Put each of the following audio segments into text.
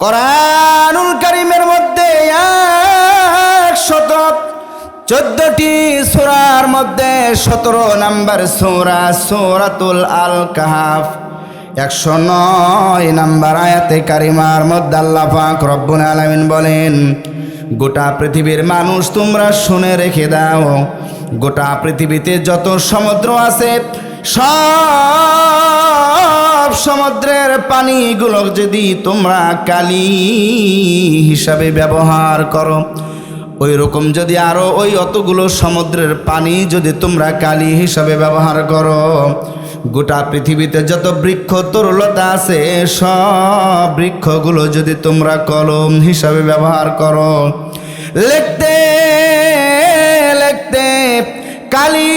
কোরআনুল কারীমের মধ্যে 114টি সূরার মধ্যে 17 নম্বর সূরা সূরাতুল আল কাহফ 109 নম্বর আয়াতে কারিমার মধ্যে আল্লাহ পাক রব্বুল আলামিন বলেন, গোটা পৃথিবীর মানুষ তোমরা শুনে রেখে দাও, গোটা পৃথিবীতে যত সমুদ্র আছে সব সমুদ্রের পানিগুলো যদি তোমরা কালি হিসাবে ব্যবহার করো, ওই রকম যদি আরো ওই অতগুলো সমুদ্রের পানি যদি তোমরা কালি হিসাবে ব্যবহার করো, গোটা পৃথিবীতে যত বৃক্ষ তরুলতা আছে সব বৃক্ষগুলো যদি তোমরা কলম হিসাবে ব্যবহার করো, লিখতে লিখতে কালি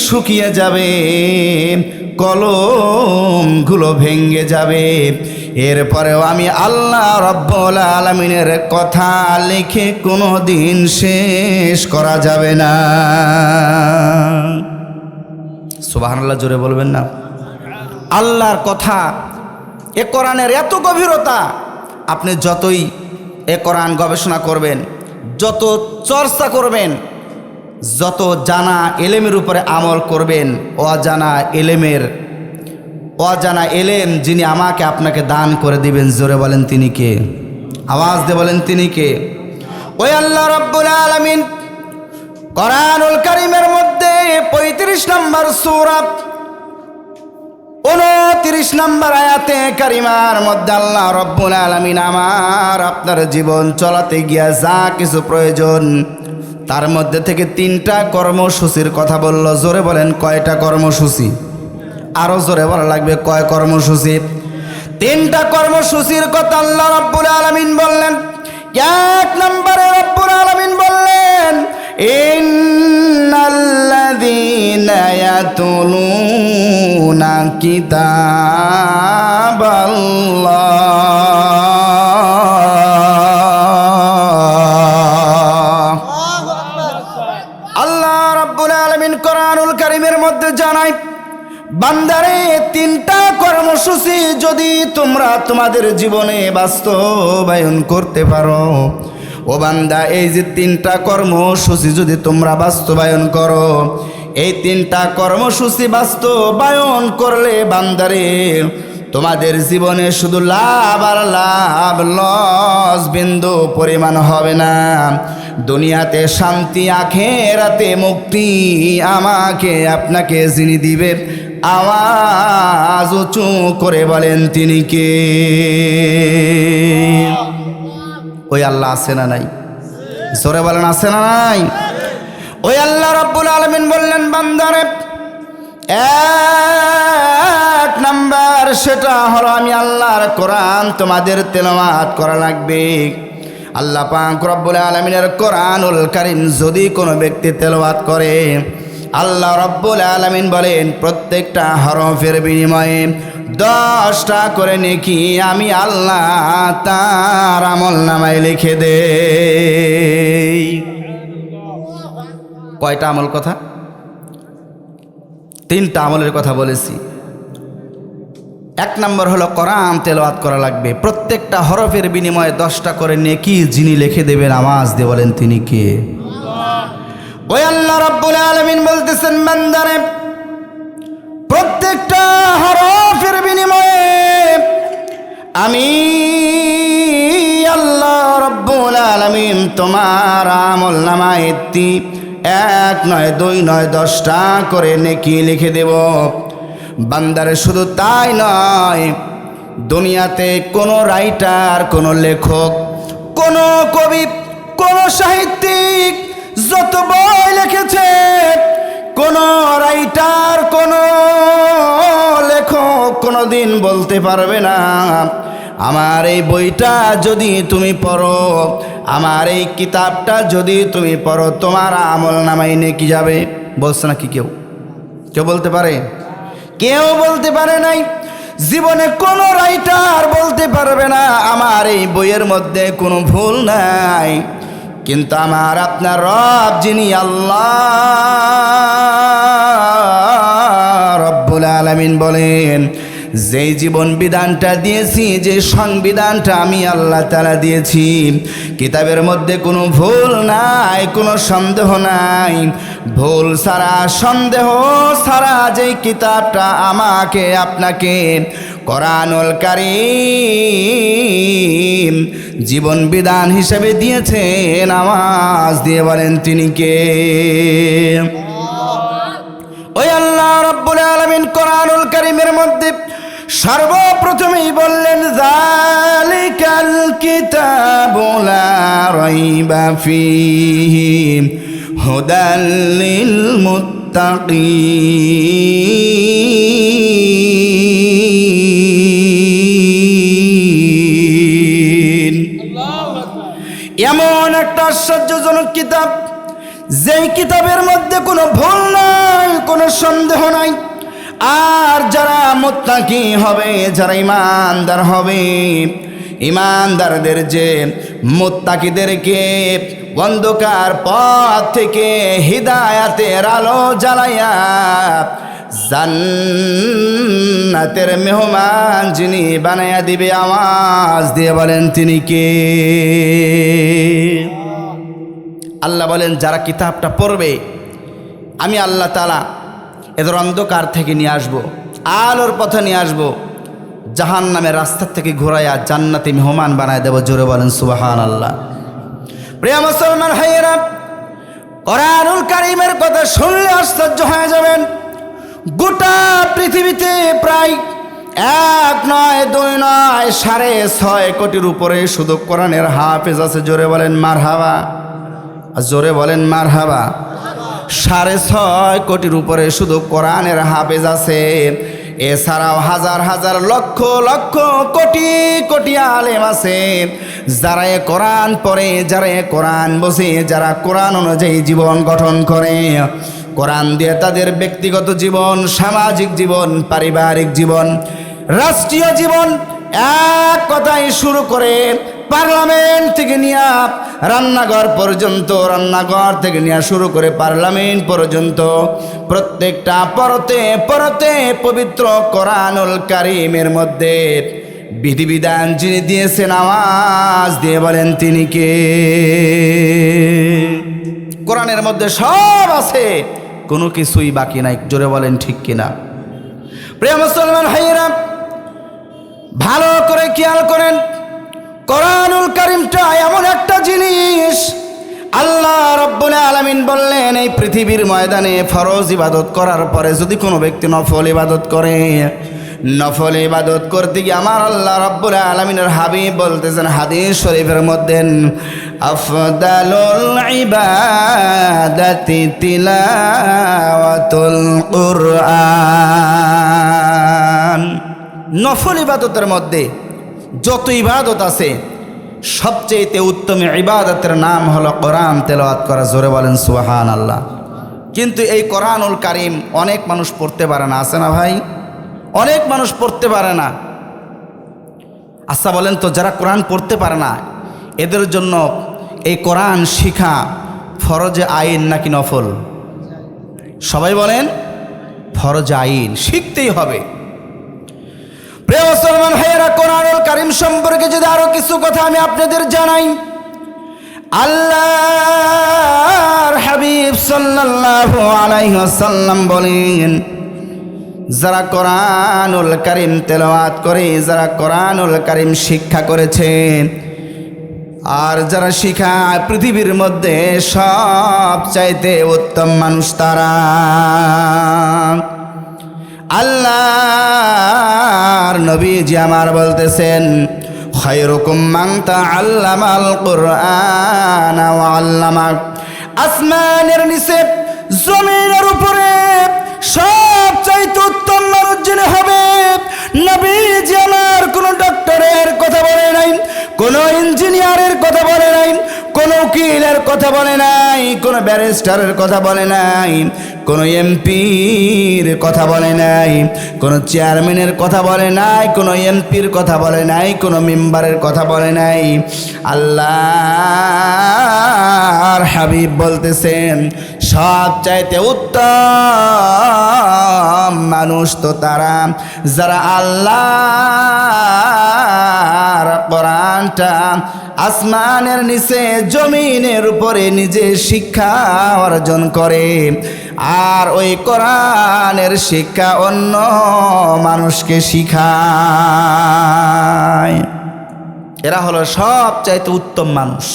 শুকিয়ে যাবে, কলমগুলো ভেঙে যাবে, এরপরেও আমি আল্লাহ রব্বুল আলামিনের কথা লিখে কোনো দিন শেষ করা যাবে না। সুবহানাল্লাহ, জোরে বলবেন না? আল্লাহর কথা, এ কোরআনের এত গভীরতা, আপনি যতই এ কোরআন গবেষণা করবেন, যত চর্চা করবেন, যত জানা এলেমের উপরে আমল করবেন, অজানা এলেম যিনি আমাকে আপনাকে দান করে দিবেন, জোরে বলেন তিনি কে? আওয়াজ দিয়ে বলেন তিনি কে? ওই আল্লাহ রাব্বুল আলামিন কোরআনুল কারীমের মধ্যে 35 নম্বর সূরা 29 নম্বর আয়াতে কারিমার মধ্যে আল্লাহ রাব্বুল আলামিন আমার আপনার জীবন চলাতে গিয়া যা কিছু প্রয়োজন তার মধ্যে থেকে 3টা কর্মসূচির কথা বলল। জোরে বলেন কয়টা কর্মসূচি? আরো জোরে বলা লাগবে, কয় কর্মসূচি? 3টা কর্মসূচির কথা আল্লাহ রাব্বুল আলামিন বললেন। 1 নম্বরে রাব্বুল আলামিন বললেন, ইন্নাল্লাযীনা ইয়াতুলুনা কিতাবাল্লাহ। আল্লাহ রাব্বুল আলামিন কোরআনুল কারীমের মধ্যে জানায়, বান্দারে 3টা কর্মসূচি যদি তোমরা তোমাদের জীবনে বাস্তবায়ন করতে পারো, ও বান্দা এই যে 3টা কর্মসূচি যদি তোমরা বাস্তবায়ন করো, এই 3টা কর্মসূচি বাস্তবায়ন করলে বান্দারে তোমাদের জীবনে শুধু লাভ আর লাভ, লস বিন্দু পরিমাণ হবে না। দুনিয়াতে শান্তি, আখিরাতে মুক্তি আমাকে আপনাকে যিনি দিবে, আওয়াজ উঁচু করে বলেন তিনি কে? ওই আল্লাহ আছে না নাই? জোরে বলেন আছে না নাই? ওই আল্লাহ রাব্বুল আলামিন বললেন, বান্দারে 1 নাম্বার সেটা হলো আমি আল্লাহর কোরআন তোমাদের তেলাওয়াত করা লাগবে। আল্লাহ পাক রব্বুল আলামিনের কোরআনুল কারীম যদি কোনো ব্যক্তি তেলাওয়াত করে, আল্লাহ রব্বুল আলামিন বলেন প্রত্যেকটা হরফের বিনিময়ে 10টা করে নেকি আমি আল্লাহ তার আমলনামায় লিখে দেই। কয়টা আমল কথা? 3টা আমলের কথা বলেছি। 1 নম্বর হলো কোরআন তেলাওয়াত করা লাগবে, প্রত্যেকটা হরফের বিনিময়ে 10টা করে নেকি যিনি লিখে দেবেন, আওয়াজ দিয়ে বলেন তিনি কে? ওই আল্লাহ রাব্বুল আলামিন বলতেছেন, বান্দারে প্রত্যেকটা হরফের বিনিময়ে আমি আল্লাহ রাব্বুল আলামিন তোমার আমলনামায় 1 নয় 2 নয় 10টা করে নেকি লিখে দেব। বান্দারে শুধু তাই নয়, দুনিয়াতে কোনো রাইটার, কোনো লেখক, কোনো কবি, কোনো সাহিত্যিক যত বই লিখেছে, কোনো রাইটার, কোনো লেখক কোনোদিন বলতে পারবে না আমার এই বইটা যদি তুমি পড়ো, আমার এই কিতাবটা যদি তুমি পড়ো, তোমার আমলনামায় নেকি যাবে। বলছে নাকি কেউ? কেউ বলতে পারে? কেউ বলতে পারে নাই। জীবনে কোনো রাইটার বলতে পারবে না আমার এই বইয়ের মধ্যে কোনো ভুল নাই। কিন্তু আমার আপনার রব যিনি আল্লাহ রব্বুল আলামিন বলেন, যেই জীবন বিধানটা দিয়েছি, যে সংবিধানটা আমি আল্লাহ তাআলা দিয়েছি, কিতাবের মধ্যে কোনো ভুল নাই, কোনো সন্দেহ নাই। ভুল ছাড়া সন্দেহ ছাড়া যেই কিতাবটা আমাকে আপনাকে কোরআনুল কারীম জীবন বিধান হিসেবে দিয়েছেন, আওয়াজ দিয়ে বলেন তিনি কে? ওই আল্লাহ রাব্বুল আলামিন কোরআনুল কারীমের মধ্যে সর্বপ্রথমেই বললেন, যালিকাল কিতাবু লা রাইবা ফীহি হুদাল লিল মুত্তাকিন। এমন একটা আশ্চর্যজনক কিতাব, যেই কিতাবের মধ্যে কোনো ভুল নাই, কোনো সন্দেহ নাই। আর যারা মুত্তাকি হবে, যারা ঈমানদার হবে, ঈমানদারদের যে মুত্তাকিদেরকে অন্ধকার পথ থেকে হিদায়াতের আলো জ্বালাইয়া জান্নাতের মেহমান যিনি বানাইয়া দিবে, আওয়াজ দিয়ে বলেন তিনি কে? আল্লাহ বলেন, যারা কিতাবটা পড়বে আমি আল্লাহ তাআলা এদের অন্ধকার থেকে নিয়ে আসবো, আলোর পথে নিয়ে আসবো, জাহান্নামের রাস্তার থেকে ঘোরাইয়া জান্নাতে মেহমান বানায় দেব। জোরে বলেন সুবহানাল্লাহ। প্রিয় মুসলমান ভাইয়েরা, কোরআনুল কারীমের কথা শুনলে আশ্চর্য হয়ে যাবেন। গোটা পৃথিবীতে প্রায় 1 নয় 2 নয় 6.5 কোটির উপরে শুধু কোরআনের হাফেজ আছে। জোরে বলেন মারহাবা, জোরে বলেন মারহাবা। 6.5 কোটির উপরে শুধু কোরআনের হাফেজ আছে। এছাড়াও হাজার হাজার লক্ষ লক্ষ কোটি কোটি আলেম আছে, যারা এ কোরআন পড়ে, যারা এ কোরআন বোঝে, যারা কোরআন অনুযায়ী জীবন গঠন করে। কোরআন দিয়ে তাদের ব্যক্তিগত জীবন, সামাজিক জীবন, পারিবারিক জীবন, রাষ্ট্রীয় জীবন, এক কথায় শুরু করে পার্লামেন্ট থেকে নিয়ে রান্নাঘর পর্যন্ত, রান্নাঘর থেকে নিয়ে শুরু করে পার্লামেন্ট পর্যন্ত প্রত্যেকটা পরতে পরতে পবিত্র কোরআনুল কারীমের মধ্যে বিধিবিধান যিনি দিয়েছেন, আওয়াজ দিয়ে বলেন তিনি কে? কোরআনের মধ্যে সব আছে, কোনো কিছুই বাকি নাই। জোরে বলেন ঠিক কিনা? প্রিয় মুসলমান ভাইয়েরা, ভালো করে খেয়াল করেন, কোরআনুল কারীমটা এমন একটা জিনিস, আল্লাহ রাব্বুল আলামিন বললেন, এই পৃথিবীর ময়দানে ফরজ ইবাদত করার পরে যদি কোনো ব্যক্তি নফল ইবাদত করে, নফল ইবাদত করতে গিয়ে আমার আল্লাহ রাব্বুল আলামিনের হাবিব বলতেছেন হাদিস শরীফের মধ্যে, আফদালুল ইবাদাতি তিলাওয়াতুল কুরআন। নফল ইবাদতের মধ্যে যত ইবাদত আছে, সবচেয়ে উত্তম ইবাদতের নাম হলো কোরআন তেলাওয়াত করা। জোরে বলেন সুবহানাল্লাহ। কিন্তু এই কোরআনুল কারীম অনেক মানুষ পড়তে পারে না, আছে না ভাই? অনেক মানুষ পড়তে পারে না। আচ্ছা বলেন তো, যারা কোরআন পড়তে পারে না এদের জন্য এই কোরআন শিখা ফরজে আইন নাকি নফল? সবাই বলেন ফরজে আইন, শিখতেই হবে। প্রিয় মুসলমান ভাইয়েরা, কোরআনুল কারীম সম্পর্কে যদি আরো কিছু কথা আমি আপনাদের জানাই, আল্লাহর হাবিব সাল্লাল্লাহু আলাইহি ওয়াসাল্লাম বলেন, যারা কোরআনুল কারীম তেলাওয়াত করে, যারা কোরআনুল কারীম শিক্ষা করেছে, আর যারা শিখায়, পৃথিবীর মধ্যে সবচাইতে উত্তম মানুষ তারা। আল্লাহর নবীজি আমার বলতেছেন, খায়রুকুম মান তাআল্লামাল কুরআন ওয়া আল্লামা। আসমানের নিচে, জমিনের উপরে সবচাইতে উত্তম মানুষ যিনি হবে, নবীজি আমার কোনো ডক্টরের কথা বলে নাই, কোনো ইঞ্জিনিয়ারের কথা বলে নাই, কোনো উকিলের কথা বলে নাই, কোনো ব্যারিস্টারের কথা বলে নাই, কোনো এমপির কথা বলে নাই, কোনো চেয়ারম্যানের কথা বলে নাই, কোনো এমপির কথা বলে নাই, কোনো মেম্বারের কথা বলে নাই। আল্লাহর হাবিব বলতেছেন, সবচাইতে উত্তম মানুষ তো তারা যারা আল্লাহর কোরআনটা আসমানের নিচে জমিনের উপরে নিজে শিক্ষা অর্জন করে আর ওই কোরআনের শিক্ষা অন্য মানুষকে শিখায়। এরা হলো সবচাইতে উত্তম মানুষ।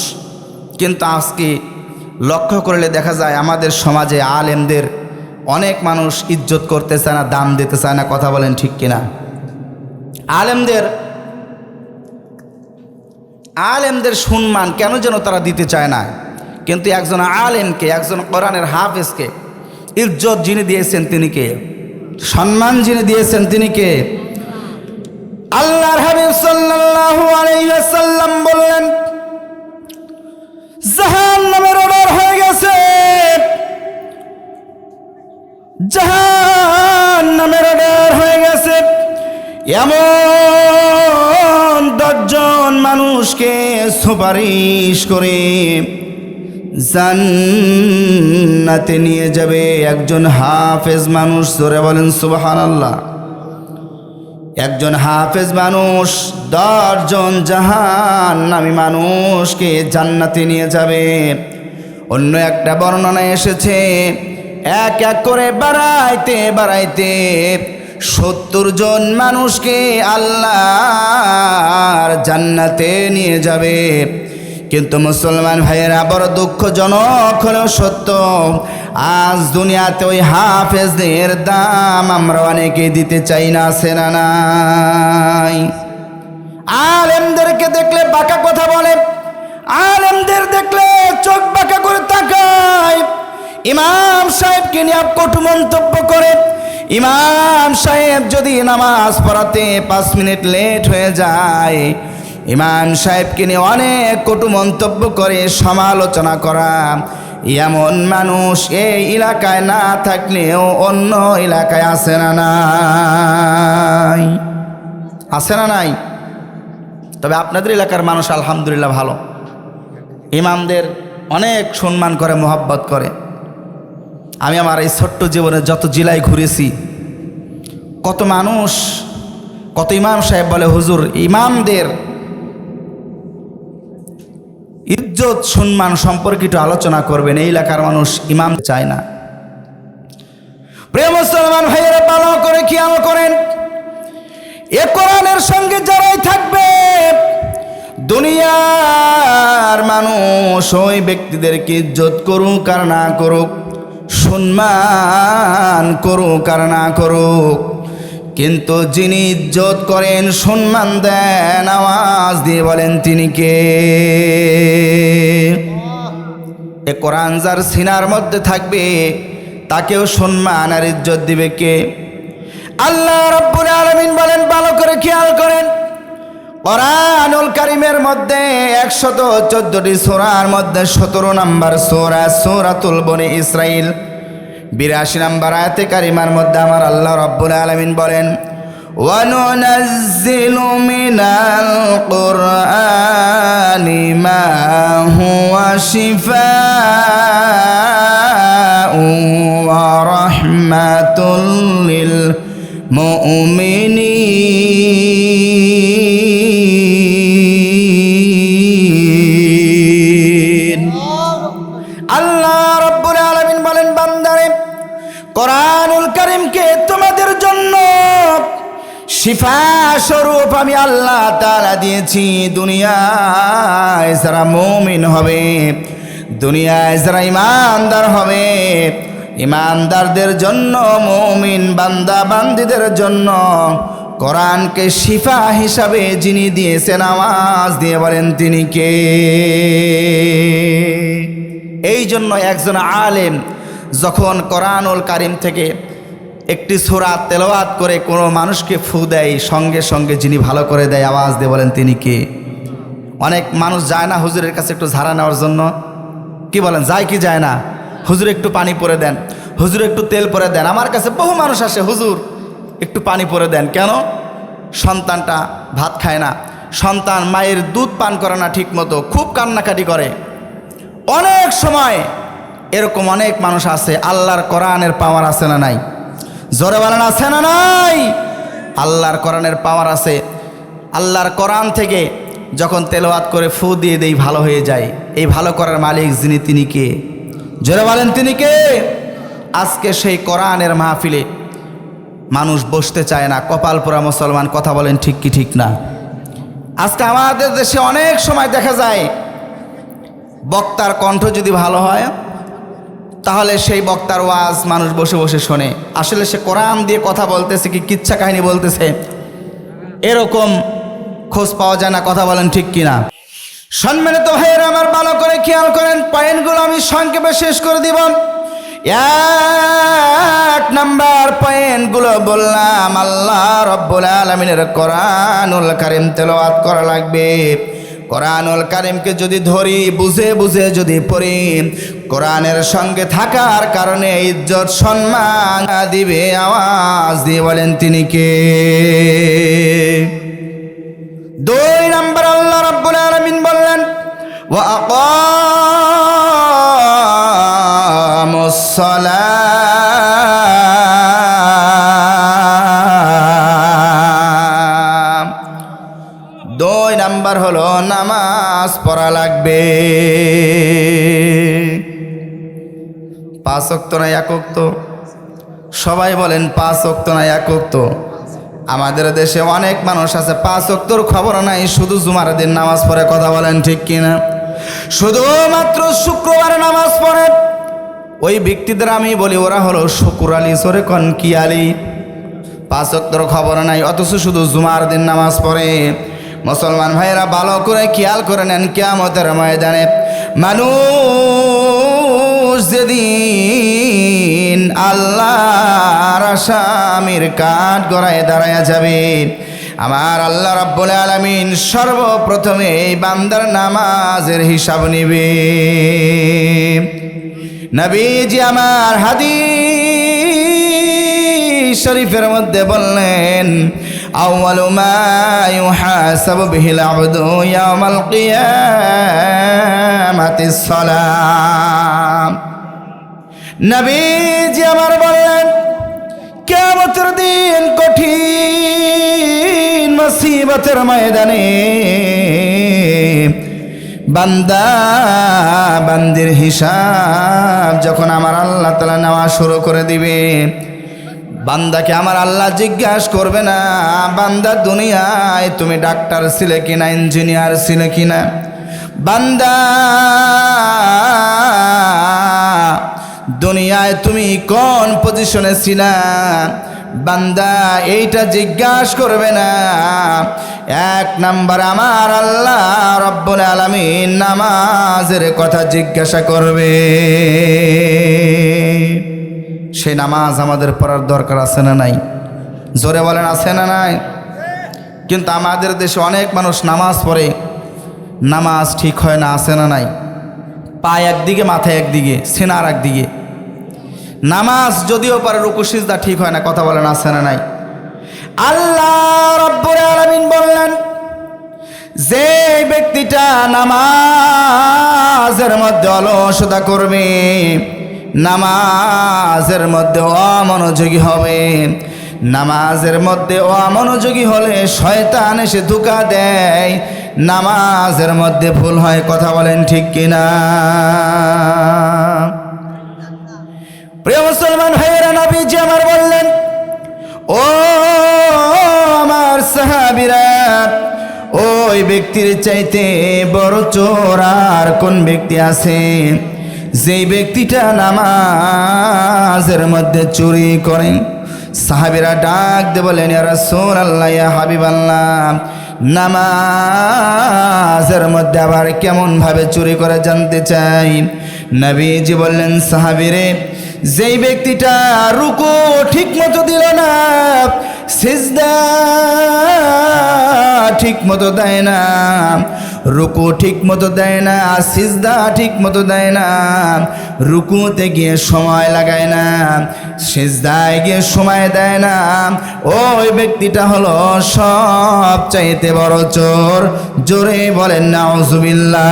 কিন্তু আজকে লক্ষ্য করলে দেখা যায় আমাদের সমাজে আলেমদের অনেক মানুষ ইজ্জত করতে চায় না, দাম দিতে চায় না। কথা বলেন ঠিক কিনা? আলেমদের সম্মান কেন যেন তারা দিতে চায় না। কিন্তু একজন আলেমকে, একজন কোরআনের হাফেজকে ইজ্জত যিনি দিয়েছেন তিনি কে? সম্মান যিনি দিয়েছেন তিনি কে? আল্লাহর হাবিব সাল্লাল্লাহু আলাইহি ওয়াসাল্লাম বললেন, জাহান্নামের অর্ডার হয়ে গেছে, জাহান্নামের অর্ডার হয়ে গেছে। এমন 10 জন মানুষকে সুপারিশ করে জান্নাতে নিয়ে যাবে একজন হাফেজ মানুষ। জোরে বলেন সুবহানাল্লাহ। একজন হাফেজ মানুষ 10 জন জাহান্নামী মানুষকে জান্নাতে নিয়ে যাবে। অন্য একটা বর্ণনায় এসেছে এক এক করে বাড়াইতে বাড়াইতে 70 জন মানুষকে আল্লাহর জান্নাতে নিয়ে যাবে। কিন্তু মুসলমান ভাইয়েরা, বড় দুঃখজনক হলেও সত্য, আজ দুনিয়াতে ওই হাফেজদের দাম আমরা অনেকে দিতে চাই না। আছে না নাই? আলেমদেরকে দেখলে বাঁকা কথা বলে, আলেমদের দেখলে চোখ বাঁকা করে তাকায়, ইমাম সাহেবকে নিয়ে কটু মন্তব্য করে। ইমাম সাহেব যদি নামাজ পড়াতে 5 মিনিট লেট হয়ে যায়, ইমাম সাহেবকে নিয়ে অনেক কটু মন্তব্য করে, সমালোচনা করা। এমন মানুষ এই এলাকায় না থাকলেও অন্য এলাকায় আছে না নাই? আছে না নাই? তবে আপনাদের এলাকার মানুষ আলহামদুলিল্লাহ ভালো, ইমামদের অনেক সম্মান করে, মোহাব্বত করে। আমি আমার এই ছোট্ট জীবনে যত জেলায় ঘুরেছি, কত মানুষ, কত ইমাম সাহেব বলে, হুজুর ইমামদের ইজ্জত সম্মান সম্পর্কে একটু আলোচনা করবেন। এই এলাকার মানুষ ইমাম চায় না। প্রিয় মুসলমান ভাইয়েরা, ভালো করে খেয়াল করেন, এ কোরআনের সঙ্গে যারাই থাকবে, দুনিয়ার মানুষ ওই ব্যক্তিদেরকে ইজ্জত করুক আর না করুক, সম্মান করুক আর না করুক, কিন্তু যিনি ইজ্জত করেন, সম্মান দেন, আওয়াজ দিয়ে বলেন তিনি কে? এ কোরআন যার সিনার মধ্যে থাকবে তাকেও সম্মান আর ইজ্জত দিবে কে? আল্লাহ রাব্বুল আলামিন বলেন, ভালো করে খেয়াল করেন, কোরআনুল কারীমের মধ্যে 114টি সূরার মধ্যে 17 নম্বর সূরা সূরাতুল বনি ইসরাইল 82 নম্বর আয়াতে কারিমার মধ্যে আমার আল্লাহ রাব্বুল আলামিন বলেন, ওয়া নুনাজ্জিলু মিনাল কুরআনি মা হুয়া শিফাa'un ওয়া রাহমাতুল লিল মুমিনিন। আল্লাহ রাব্বুল আলামিন বলেন, বান্দারে, কোরআনুল কারীমকে তোমাদের জন্য শিফা স্বরূপ আমি আল্লাহ তাআলা দিয়েছি। দুনিয়ায় যারা মুমিন হবে, দুনিয়ায় যারা ইমানদার হবে, ইমানদারদের জন্য, মুমিন বান্দা বান্দীদের জন্য কোরআনকে শিফা হিসাবে যিনি দিয়েছেন, আওয়াজ দিয়ে বলেন তিনি কে? এই জন্য একজন আলেম যখন কোরআনুল কারীম থেকে একটি সূরা তেলাওয়াত করে কোনো মানুষকে ফু দেয়, সঙ্গে সঙ্গে যিনি ভালো করে দেয়, আওয়াজ দিয়ে বলেন তিনি কে? অনেক মানুষ যায় না হুজুরের কাছে একটু ঝাড়া নেওয়ার জন্য? কি বলেন, যায় কি যায় না? হুজুর একটু পানি পরে দেন, হুজুর একটু তেল পরে দেন। আমার কাছে বহু মানুষ আসে, হুজুর একটু পানি পরে দেন। কেন? সন্তানটা ভাত খায় না, সন্তান মায়ের দুধ পান করে না ঠিক মতো, খুব কান্নাকাটি করে। অনেক সময় এরকম অনেক মানুষ আছে। আল্লাহর কোরআনের পাওয়ার আছে না নাই? জোরে বলেন আছে না নাই? আল্লাহর কোরআনের পাওয়ার আছে। আল্লাহর কোরআন থেকে যখন তেলাওয়াত করে ফু দিয়ে দেই ভালো হয়ে যায়। এই ভালো করার মালিক যিনি, তিনি কে? জোরে বলেন তিনি কে? আজকে সেই কোরআনের মাহফিলে মানুষ বসতে চায় না। কপাল পোড়া মুসলমান, কথা বলেন ঠিক কি ঠিক না? আজকে আমাদের দেশে অনেক সময় দেখা যায় বক্তার কণ্ঠ যদি ভালো হয় তাহলে সেই বক্তার ওয়াজ মানুষ বসে বসে শোনে। আসলে সে কোরআন দিয়ে কথা বলতেছে কি কিচ্ছা কাহিনী বলতেছে এরকম খোঁজ পাওয়া যায় না। কথা বলেন ঠিক কিনা? সম্মানিত ভাইয়েরা আমার, ভালো করে খেয়াল করেন, পয়েন্টগুলো আমি সংক্ষেপে শেষ করে দিব। এক নাম্বার পয়েন্টগুলো বললাম, আল্লাহ রব্বুল আলামিনের কোরআনুল কারীম তেলাওয়াত করা লাগবে। কোরআনুল কারীমকে যদি ধরি, বুঝে বুঝে যদি পড়ি, কোরআনের সঙ্গে থাকার কারণে ইজ্জত সম্মান দিবে। আওয়াজ দিয়ে বলেন তিনি কে? দুই নাম্বার আল্লাহ রাব্বুল আলামিন বললেন ওয়া আকামুস সালাম। দুই নাম্বার হলো নামাজ পড়া লাগবে। 5 ওয়াক্ত না 1 ওয়াক্ত? সবাই বলেন 5 ওয়াক্ত না 1 ওয়াক্ত? আমাদের দেশে অনেক মানুষ আছে 5 ওয়াক্তর খবর নাই, শুধু জুমার দিন নামাজ পড়ে। কথা বলেন ঠিক কিনা? শুধুমাত্র শুক্রবার নামাজ পড়ে। ওই ব্যক্তিদের আমি বলি ওরা হলো শুকুর আলী। সরে কন কি আলী? 5 ওয়াক্তর খবর নাই, অথচ শুধু জুমার দিন নামাজ পড়ে। মুসলমান ভাইয়েরা ভালো করে খেয়াল করে নেন, কিয়ামতের ময়দানে মানুষ যেদিন আল্লাহর আসামির কাঠ গড়ায় দাঁড়ায়া যাবে, আমার আল্লাহ রাব্বুল আলামিন সর্বপ্রথমে এই বান্দার নামাজের হিসাব নিবে। নবীজি আমার হাদিস শরীফের মধ্যে বললেন, আউয়ালু মা ইউহাসাবু বিহিল আবদু ইয়াওমাল কিয়ামাতিস সালাম। নবীজি আমার বললেন, কিয়ামতের দিন কঠিন মুসিবতের ময়দানে বান্দা বান্দির হিসাব যখন আমার আল্লাহ তাআলা নেওয়া শুরু করে দিবে, বান্দাকে আমার আল্লাহ জিজ্ঞাসা করবে না, বান্দা দুনিয়ায় তুমি ডাক্তার ছিলে কিনা, ইঞ্জিনিয়ার ছিলে কিনা, বান্দা দুনিয়ায় তুমি কোন পজিশনে ছিলা, বান্দা এইটা জিজ্ঞাসা করবে না। 1 নাম্বার আমার আল্লাহ রব্বুল আলামিন নামাজের কথা জিজ্ঞাসা করবে। সেই নামাজ আমাদের পড়ার দরকার আছে না নাই? জোরে বলেন আছে না নাই? কিন্তু আমাদের দেশে অনেক মানুষ নামাজ পড়ে, নামাজ ঠিক হয় না, আছে না নাই? পায়ে একদিকে, মাথায় একদিকে, সিনার একদিকে। নামাজ যদিও পারে, রুকু সিজদা ঠিক হয় না। কথা বলেন আছে না নাই? আল্লাহ রাব্বুল আলামিন বললেন, যে ব্যক্তিটা নামাজের মধ্যে অলসতা করবে, নামাজের মধ্যে অমনোযোগী হবে, নামাজের মধ্যে অমনোযোগী হলে শয়তান এসে ধোঁকা দেয়, নামাজের মধ্যে ভুল হয়। কথা বলেন ঠিক কিনা? প্রিয় মুসলমান ভাইয়েরা, নবীজি আমার বললেন, ও আমার সাহাবীরা, ওই ব্যক্তির চাইতে বড় চোর আর কোন ব্যক্তি আছে? যেই ব্যক্তিটা নামাজের মধ্যে চুরি করে। সাহাবীরা ডাক দিয়ে বলেন, ইয়া রাসূলুল্লাহ, ইয়া হাবিবাল্লাহ, নামাজের মধ্যে আবার কেমন ভাবে চুরি করে জানতে চাই। নবীজি বললেন, সাহাবীরে, যেই ব্যক্তিটা রুকু ঠিক মতো দিল না, সিজদা ঠিক মতো দেয় না, রুকু ঠিক মতো দেয় না, সিজদা ঠিক মতো দেয় না, রুকুতে গিয়ে সময় লাগায় না, সিজদায় গিয়ে সময় দেয় না, ওই ব্যক্তিটা হলো সব চাইতে বড় চোর। জোরে বলেন নাউজুবিল্লাহ।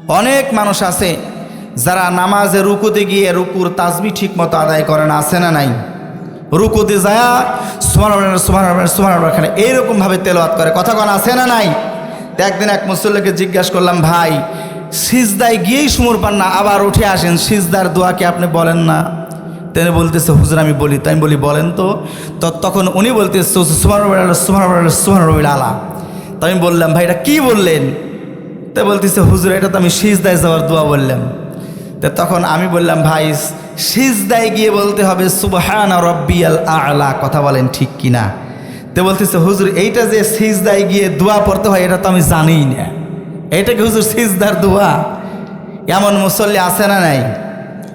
অনেক মানুষ আছে যারা নামাজে রুকুতে গিয়ে রুকুর তাসবিহ ঠিক মতো আদায় করে না, আছে না নাই? রুকুতে যায় সুবহানাল্লাহ সুবহানাল্লাহ সুবহানাল্লাহ এখানে এইরকমভাবে তেলাওয়াত করে, কথা কোন আছে না নাই? তো একদিন এক মুসল্লিকে জিজ্ঞাসা করলাম, ভাই সিজদায় গিয়েই সুমর পান না, আবার উঠে আসেন, সিজদার দোয়া কি আপনি বলেন না? তিনি বলতেছে, হুজুর আমি বলি। তাই আমি বলি বলেন তো। তখন উনি বলতেছে সুবহানাল্লাহ সুবহানাল্লাহ সুবহানাল্লাহ আলা। তো আমি বললাম, ভাই এটা কী বললেন? তো বলতেছে, হুজুর এটা তো আমি সিজদায় যাওয়ার দোয়া বললাম। তো তখন আমি বললাম, ভাই সিজদায় গিয়ে বলতে হবে সুবহানা রাব্বিয়াল আ'লা, কথা বলেন ঠিক কিনা? তো বলতেছে, হুজুর এইটা যে সিজদায় গিয়ে দোয়া পড়তে হয় এটা তো আমি জানিই না, এটা কি হুজুর সিজদার দোয়া? এমন মুসল্লি আছে না নাই?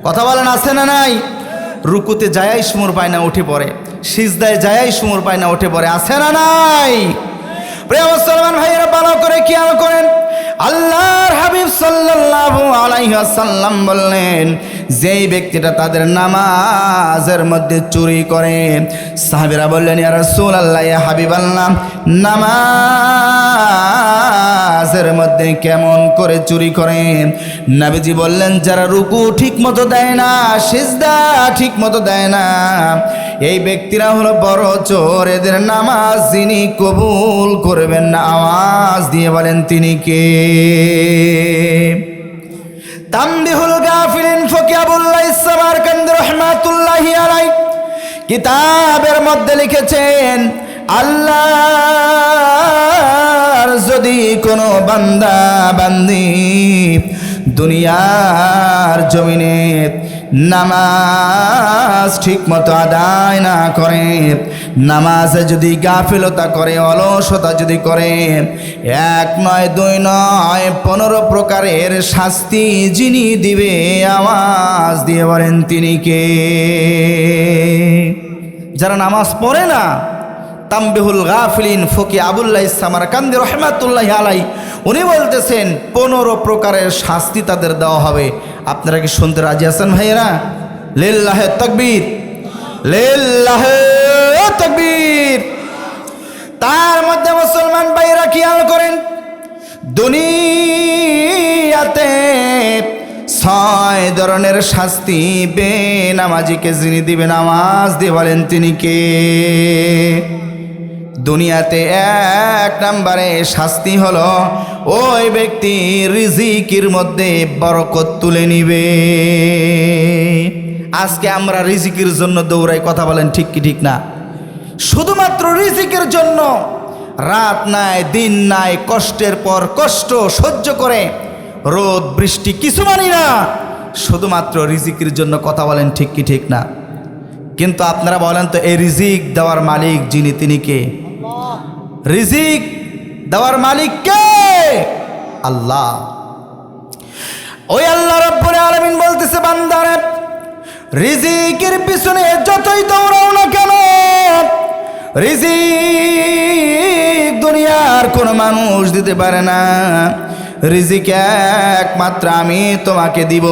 কথা বলেন আছে না নাই? রুকুতে যায়াই সুমর পায় না, উঠে পড়ে, সিজদায় যায়াই সুমর পায় না, উঠে পড়ে, আছে না নাই? প্রিয় মুসলমান ভাইয়েরা ভালো করে খেয়াল করেন, আল্লাহর হাবিব সাল্লাল্লাহু আলাইহি ওয়াসাল্লাম বললেন, যেই ব্যক্তিটা তাদের নামাজের মধ্যে চুরি করে, সাহাবীরা বললেন, ইয়া রাসূলুল্লাহ, ইয়া হাবিবাল্লাহ, নামাজের মধ্যে কেমন করে চুরি করে? নবীজি বললেন, যারা রুকু ঠিক মতো দেয় না, সিজদা ঠিক মতো দেয় না, এই ব্যক্তিরা হলো বড় চোর, এদের নামাজ যিনি কবুল করবেন না। আওয়াজ দিয়ে বলেন তিনি কে? তানবিহুল গাফিলিন ফকি আবুল্লাহ সামারকান্দি রাহমাতুল্লাহি আলাইহি কিতাবের মধ্যে লিখেছেন, আল্লাহর যদি কোনো বান্দা বান্দি দুনিয়ার জমিনে নামাজ ঠিক মতো আদায় না করে, নামাজে যদি গাফিলতা করে, অলসতা যদি করে, 1 নয় 2 নয় 15 প্রকারের শাস্তি যিনি দিবে, আওয়াজ দিয়ে বলেন তিনি কে? যারা নামাজ পড়ে না, তানবিহুল গাফিলিন ফকি আবুল্লাহ সামারকান্দি রাহমাতুল্লাহি আলাইহি উনি বলতেছেন 15 প্রকারের শাস্তি তাদের দেওয়া হবে। আপনারা কি শুনতে রাজি আছেন ভাইয়েরা? লিল্লাহে তাকবীর, লিল্লাহে তাকবীর। তার মধ্যে মুসলমান ভাইয়েরা খেয়াল করেন, দুনিয়াতে 6 ধরনের শাস্তি বেনামাজিকে যিনি দিবেন, আওয়াজ দিয়ে বলেন তিনি কে? দুনিয়াতে 1 নম্বরে শাস্তি হলো ওই ব্যক্তি রিজিকের মধ্যে বরকত তুলে নিবে। আজকে আমরা রিজিকের জন্য দৌড়াই, কথা বলেন ঠিক কি ঠিক না? শুধুমাত্র রিজিকের জন্য রাত নাই দিন নাই, কষ্টের পর কষ্ট সহ্য করে, রোদ বৃষ্টি কিছু মানি না, শুধুমাত্র রিজিকের জন্য, কথা বলেন ঠিক কি ঠিক না? কিন্তু আপনারা বলেন তো, এই রিজিক দেওয়ার মালিক যিনি, তিনি কে? রিজিক দেওয়ার মালিক কে? আল্লাহ। ওই আল্লাহ রাব্বুল আলামিন বলতেছে, বান্দারে রিজিকের পিছনে যতই দৌড়াও না কেন, রিজিক দুনিয়ার কোনো মানুষ দিতে পারে না, রিজিক একমাত্র আমি তোমাকে দিব।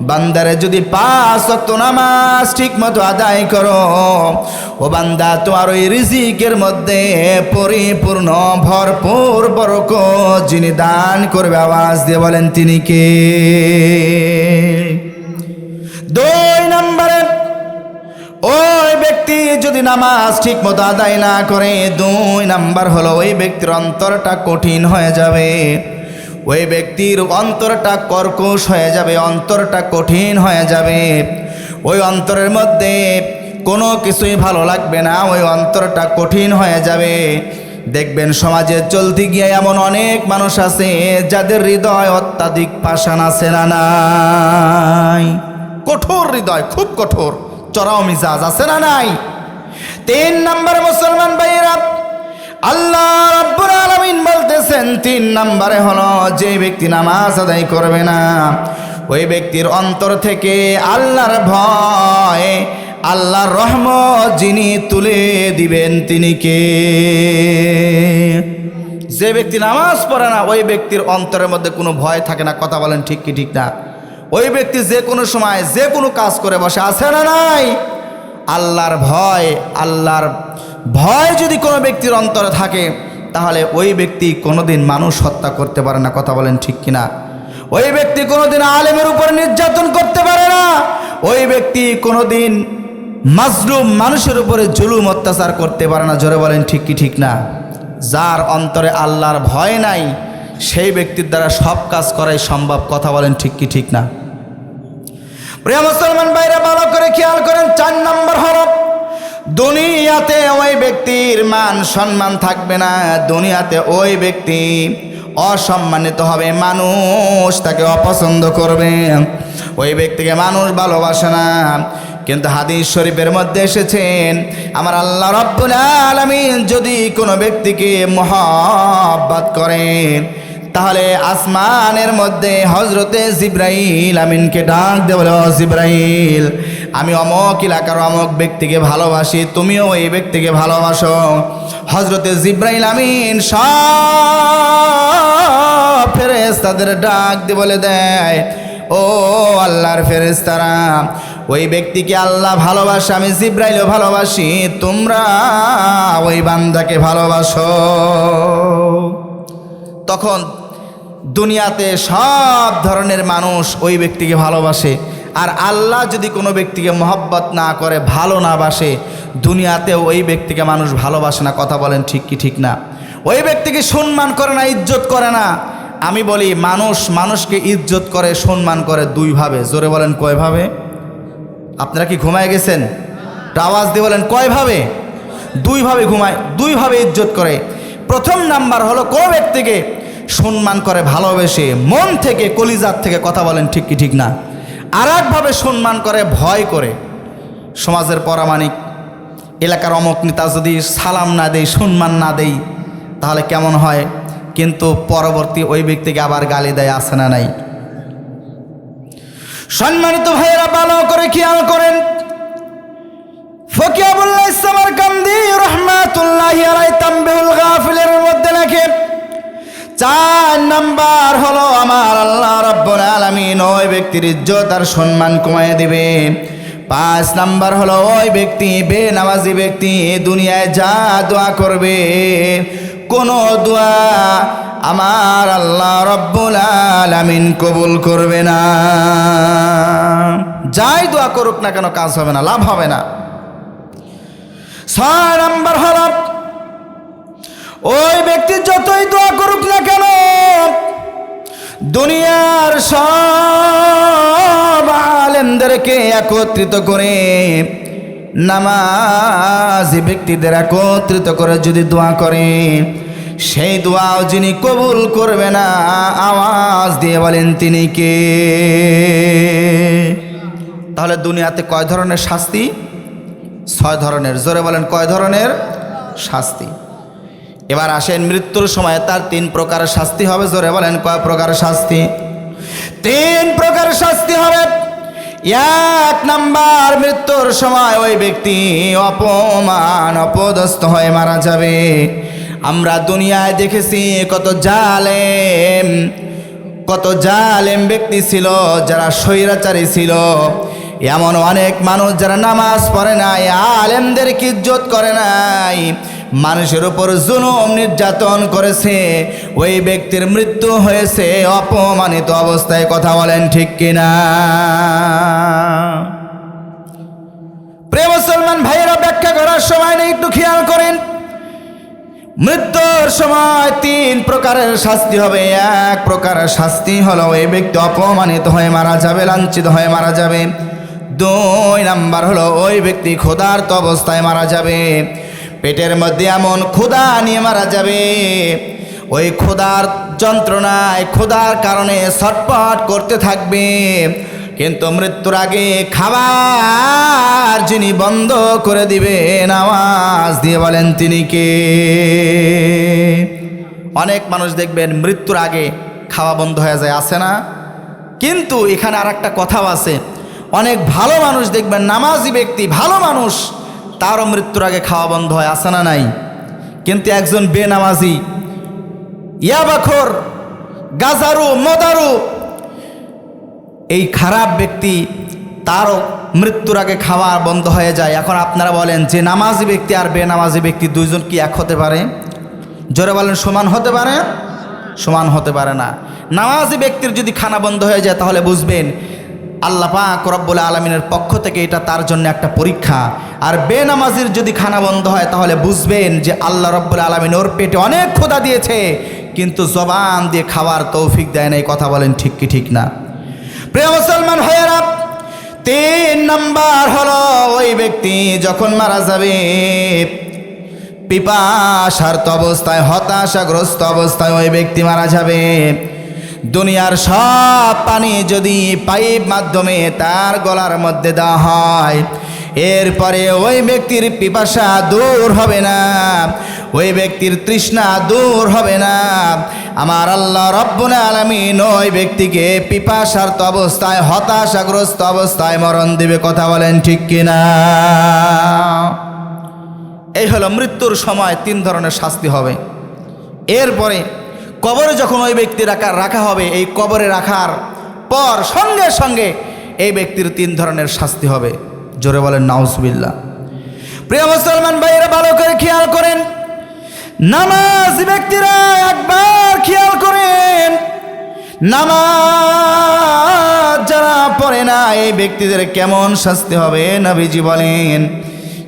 বান্দারে যদি 5 ওয়াক্ত নামাজ ঠিক মতো আদায় করো, ও বান্দা তোমার ওই রিজিকের মধ্যে পরিপূর্ণ ভরপুর বরকত যিনি দান করবে, আওয়াজ দিয়ে বলেন তিনি কে? 2 নম্বরে ওই ব্যক্তি যদি নামাজ ঠিক মতো আদায় না করে, 2 নাম্বার হলো ওই ব্যক্তির অন্তরটা কঠিন হয়ে যাবে, ওই ব্যক্তির অন্তরটা কর্কশ হয়ে যাবে, অন্তরটা কঠিন হয়ে যাবে, ওই অন্তরের মধ্যে কোনো কিছুই ভালো লাগবে না, ওই অন্তরটা কঠিন হয়ে যাবে। দেখবেন সমাজে চলতে গিয়ে এমন অনেক মানুষ আছে যাদের হৃদয় অত্যাধিক পাষাণ, আছে না নাই? কঠোর হৃদয়, খুব কঠোর, চড়াও মিজাজ, আছে না নাই? 3 নম্বর মুসলমান ভাইয়েরা, আল্লাহ রাব্বুল আলামিন বলতেছেন 3 নম্বরে হলো যে ব্যক্তি নামাজ আদায় করবে না, ওই ব্যক্তির অন্তর থেকে আল্লাহর ভয়, আল্লাহর রহমত যিনি তুলে দিবেন তিনি কে? যে ব্যক্তি নামাজ পড়ে না, ওই ব্যক্তির অন্তরের মধ্যে কোনো ভয় থাকে না, কথা বলেন ঠিক কি ঠিক না? ওই ব্যক্তি যে কোনো সময় যে কোনো কাজ করে বসে, আছে না নাই? আল্লাহর ভয় যদি কোনো ব্যক্তির অন্তরে থাকে, তাহলে ওই ব্যক্তি কোনোদিন মানুষ হত্যা করতে পারে না, কথা বলেন ঠিক কিনা? ওই ব্যক্তি কোনোদিন আলেমের উপর নির্যাতন করতে পারে না, ওই ব্যক্তি কোনোদিন মাজলুম মানুষের উপরে জুলুম অত্যাচার করতে পারে না। জোরে বলেন ঠিক কি ঠিক না? যার অন্তরে আল্লাহর ভয় নাই সেই ব্যক্তির দ্বারা সব কাজ করাই সম্ভব। কথা বলেন ঠিক কি ঠিক না? প্রিয় মুসলমান ভাইরা, ভালো করে খেয়াল করেন। 4 নম্বর হলো দুনিয়াতে ওই ব্যক্তির মান সম্মান থাকবে না, দুনিয়াতে ওই ব্যক্তি অসম্মানিত হবে, মানুষ তাকে অপছন্দ করবে, ওই ব্যক্তিকে মানুষ ভালোবাসে না। কিন্তু হাদিস শরীফের মধ্যে এসেছেন, আমার আল্লাহ রাব্বুল আলামিন যদি কোনো ব্যক্তিকে মহব্বত করেন তাহলে আসমানের মধ্যে হযরতে জিবরাইল আমিনকে ডাক দিয়ে বলে, ও জিবরাইল, আমি অমুক এলাকার অমুক ব্যক্তিকে ভালোবাসি, তুমিও ওই ব্যক্তিকে ভালোবাসো। হযরতে জিবরাইল আমিন সব ফেরেশতাদের ডাক দিয়ে বলে দেয়, ও আল্লাহর ফেরেশতারা, ওই ব্যক্তিকে আল্লাহ ভালোবাসে, আমি জিবরাইলও ভালোবাসি, তোমরা ওই বান্দাকে ভালোবাসো। তখন দুনিয়াতে সব ধরনের মানুষ ওই ব্যক্তিকে ভালোবাসে। আর আল্লাহ যদি কোনো ব্যক্তিকে মহব্বত না করে, ভালো না বাসে, দুনিয়াতেও ওই ব্যক্তিকে মানুষ ভালোবাসে না। কথা বলেন ঠিক কি ঠিক না? ওই ব্যক্তিকে সম্মান করে না, ইজ্জত করে না। আমি বলি মানুষ মানুষকে ইজ্জত করে, সম্মান করে দুইভাবে। জোরে বলেন কয়ভাবে? আপনারা কি ঘুমায় গেছেন? আওয়াজ দিয়ে বলেন কয়ভাবে? দুইভাবে ঘুমায়, দুইভাবে ইজ্জত করে। প্রথম নাম্বার হলো কোন ব্যক্তিকে সম্মান করে ভালোবেসে মন থেকে, কলিজার থেকে। কথা বলেন ঠিক কি ঠিক না? আর একভাবে সম্মান করে ভয় করে। সমাজের পরামানিক, এলাকার অমুক নেতা যদি সালাম না দেই, সম্মান না দেই, তাহলে কেমন হয়? কিন্তু পরবর্তী ওই ব্যক্তিকে আবার গালি দেয়, আছে না নাই? সম্মানিত ভাইয়েরা, ভালো করে খেয়াল করেন। ফকিহ আবুল্লাহ সামারকান্দি রাহমাতুল্লাহি আলাইহি তানবীহুল গাফিলের মধ্যে লেখেন, 4 নাম্বার হলো আমার আল্লাহ রাব্বুল আলামিন ওই ব্যক্তির ইজ্জত আর সম্মান কমায় দিবে। 5 নাম্বার হলো ওই ব্যক্তি, বেনামাজি ব্যক্তি, দুনিয়ায় যা দোয়া করবে কোনো দোয়া আমার আল্লাহ রাব্বুল আলামিন কবুল করবে না। যাই দোয়া করুক না কেন, কাজ হবে না, লাভ হবে না। 6 নাম্বার হলো ওই ব্যক্তি যতই দোয়া করুক না কেন, দুনিয়ার সব আলেমদেরকে একত্রিত করে, নামাজি ব্যক্তিদের একত্রিত করে যদি দোয়া করে, সেই দোয়াও যিনি কবুল করবে না, আওয়াজ দিয়ে বলেন তিনি কে? তাহলে দুনিয়াতে কয় ধরনের শাস্তি? 6 ধরনের। জোরে বলেন কয় ধরনের শাস্তি? এবার আসেন, মৃত্যুর সময় তার 3 প্রকারের শাস্তি হবে। জোরে বলেন কয় প্রকারের শাস্তি? 3 প্রকারের শাস্তি হবে। 1 নাম্বার, মৃত্যুর সময় ওই ব্যক্তি অপমান, অপদস্থ হয়ে মারা যাবে। আমরা দুনিয়ায় দেখেছি কত জালেম ব্যক্তি ছিল, যারা স্বৈরাচারী ছিল। এমন অনেক মানুষ যারা নামাজ পড়ে নাই, আলেমদেরকে ইজ্জত করে নাই, মানুষের উপর জুলুম নির্যাতন করেছে, ওই ব্যক্তির মৃত্যু হয়েছে অপমানিত অবস্থায়। কথা বলেন ঠিক কিনা? প্রিয় মুসলমান ভাইয়েরা, ব্যাখ্যা করার সময় নেই, একটু খেয়াল করেন। মৃত্যুর সময় 3 প্রকারের শাস্তি হবে। 1 প্রকারের শাস্তি হলো ওই ব্যক্তি অপমানিত হয়ে মারা যাবে, লাঞ্ছিত হয়ে মারা যাবে। 2 নাম্বার হলো ওই ব্যক্তি ক্ষুধার্ত অবস্থায় মারা যাবে, পেটের মধ্যে এমন ক্ষুধা নিয়ে মারা যাবে, ওই ক্ষুধার যন্ত্রণায়, ক্ষুধার কারণে ছটফট করতে থাকবে। কিন্তু মৃত্যুর আগে খাবার যিনি বন্ধ করে দিবেন, আওয়াজ দিয়ে বলেন তিনি কে? অনেক মানুষ দেখবেন মৃত্যুর আগে খাওয়া বন্ধ হয়ে যায়, আছে না? কিন্তু এখানে আর একটা কথাও আছে। অনেক ভালো মানুষ দেখবেন, নামাজি ব্যক্তি, ভালো মানুষ, তারও মৃত্যুর আগে খাওয়া বন্ধ হয়, আছে না নাই? কিন্তু একজন বেনামাজি, ইয়াবাখোর, গাজারু, মদারু, এই খারাপ ব্যক্তি, তারও মৃত্যুর আগে খাওয়া বন্ধ হয়ে যায়। এখন আপনারা বলেন যে নামাজি ব্যক্তি আর বেনামাজি ব্যক্তি 2জন কি এক হতে পারে? জোরে বলেন, সমান হতে পারে? সমান হতে পারে না। নামাজি ব্যক্তির যদি খানা বন্ধ হয়ে যায় তাহলে বুঝবেন আল্লাহ পাক রব্বুল আলামিনের পক্ষ থেকে এটা তার জন্য একটা পরীক্ষা। আর বেনামাজির যদি খানা বন্ধ হয় তাহলে বুঝবেন যে আল্লাহ রব্বুল আলামিন ওর পেটে অনেক ক্ষুধা দিয়েছে, কিন্তু জবান দিয়ে খাওয়ার তৌফিক দেয় না। এই কথা বলেন ঠিক কি ঠিক না? প্রিয় মুসলমান ভাইয়েরা, 3 নাম্বার হলো ওই ব্যক্তি যখন মারা যাবে পিপাসার্ত অবস্থায়, হতাশাগ্রস্ত অবস্থায় ওই ব্যক্তি মারা যাবে। দুনিয়ার সব পানি যদি পাইপ মাধ্যমে তার গলার মধ্যে দেওয়া হয়, এরপরে ওই ব্যক্তির পিপাসা দূর হবে না, ওই ব্যক্তির তৃষ্ণা দূর হবে না। আমার আল্লাহ রব্বুল আলামিন ওই ব্যক্তিকে পিপাসার্ত অবস্থায়, হতাশাগ্রস্ত অবস্থায় মরণ দিবে। কথা বলেন ঠিক কিনা? এই হলো মৃত্যুর সময় 3 ধরনের শাস্তি হবে। এরপরে কবরে যখন ওই ব্যক্তি রাখা হবে, এই কবরে রাখার পর সঙ্গে সঙ্গে এই ব্যক্তির 3 ধরনের শাস্তি হবে। জোরে বলেন নাউজুবিল্লাহ। প্রিয় মুসলমান ভাইয়েরা, ভালো করে খেয়াল করেন, নামাজ ব্যক্তিরা একবার খেয়াল করেন, নামাজ যারা পড়ে না এই ব্যক্তিদের কেমন শাস্তি হবে। নবীজি বলেন,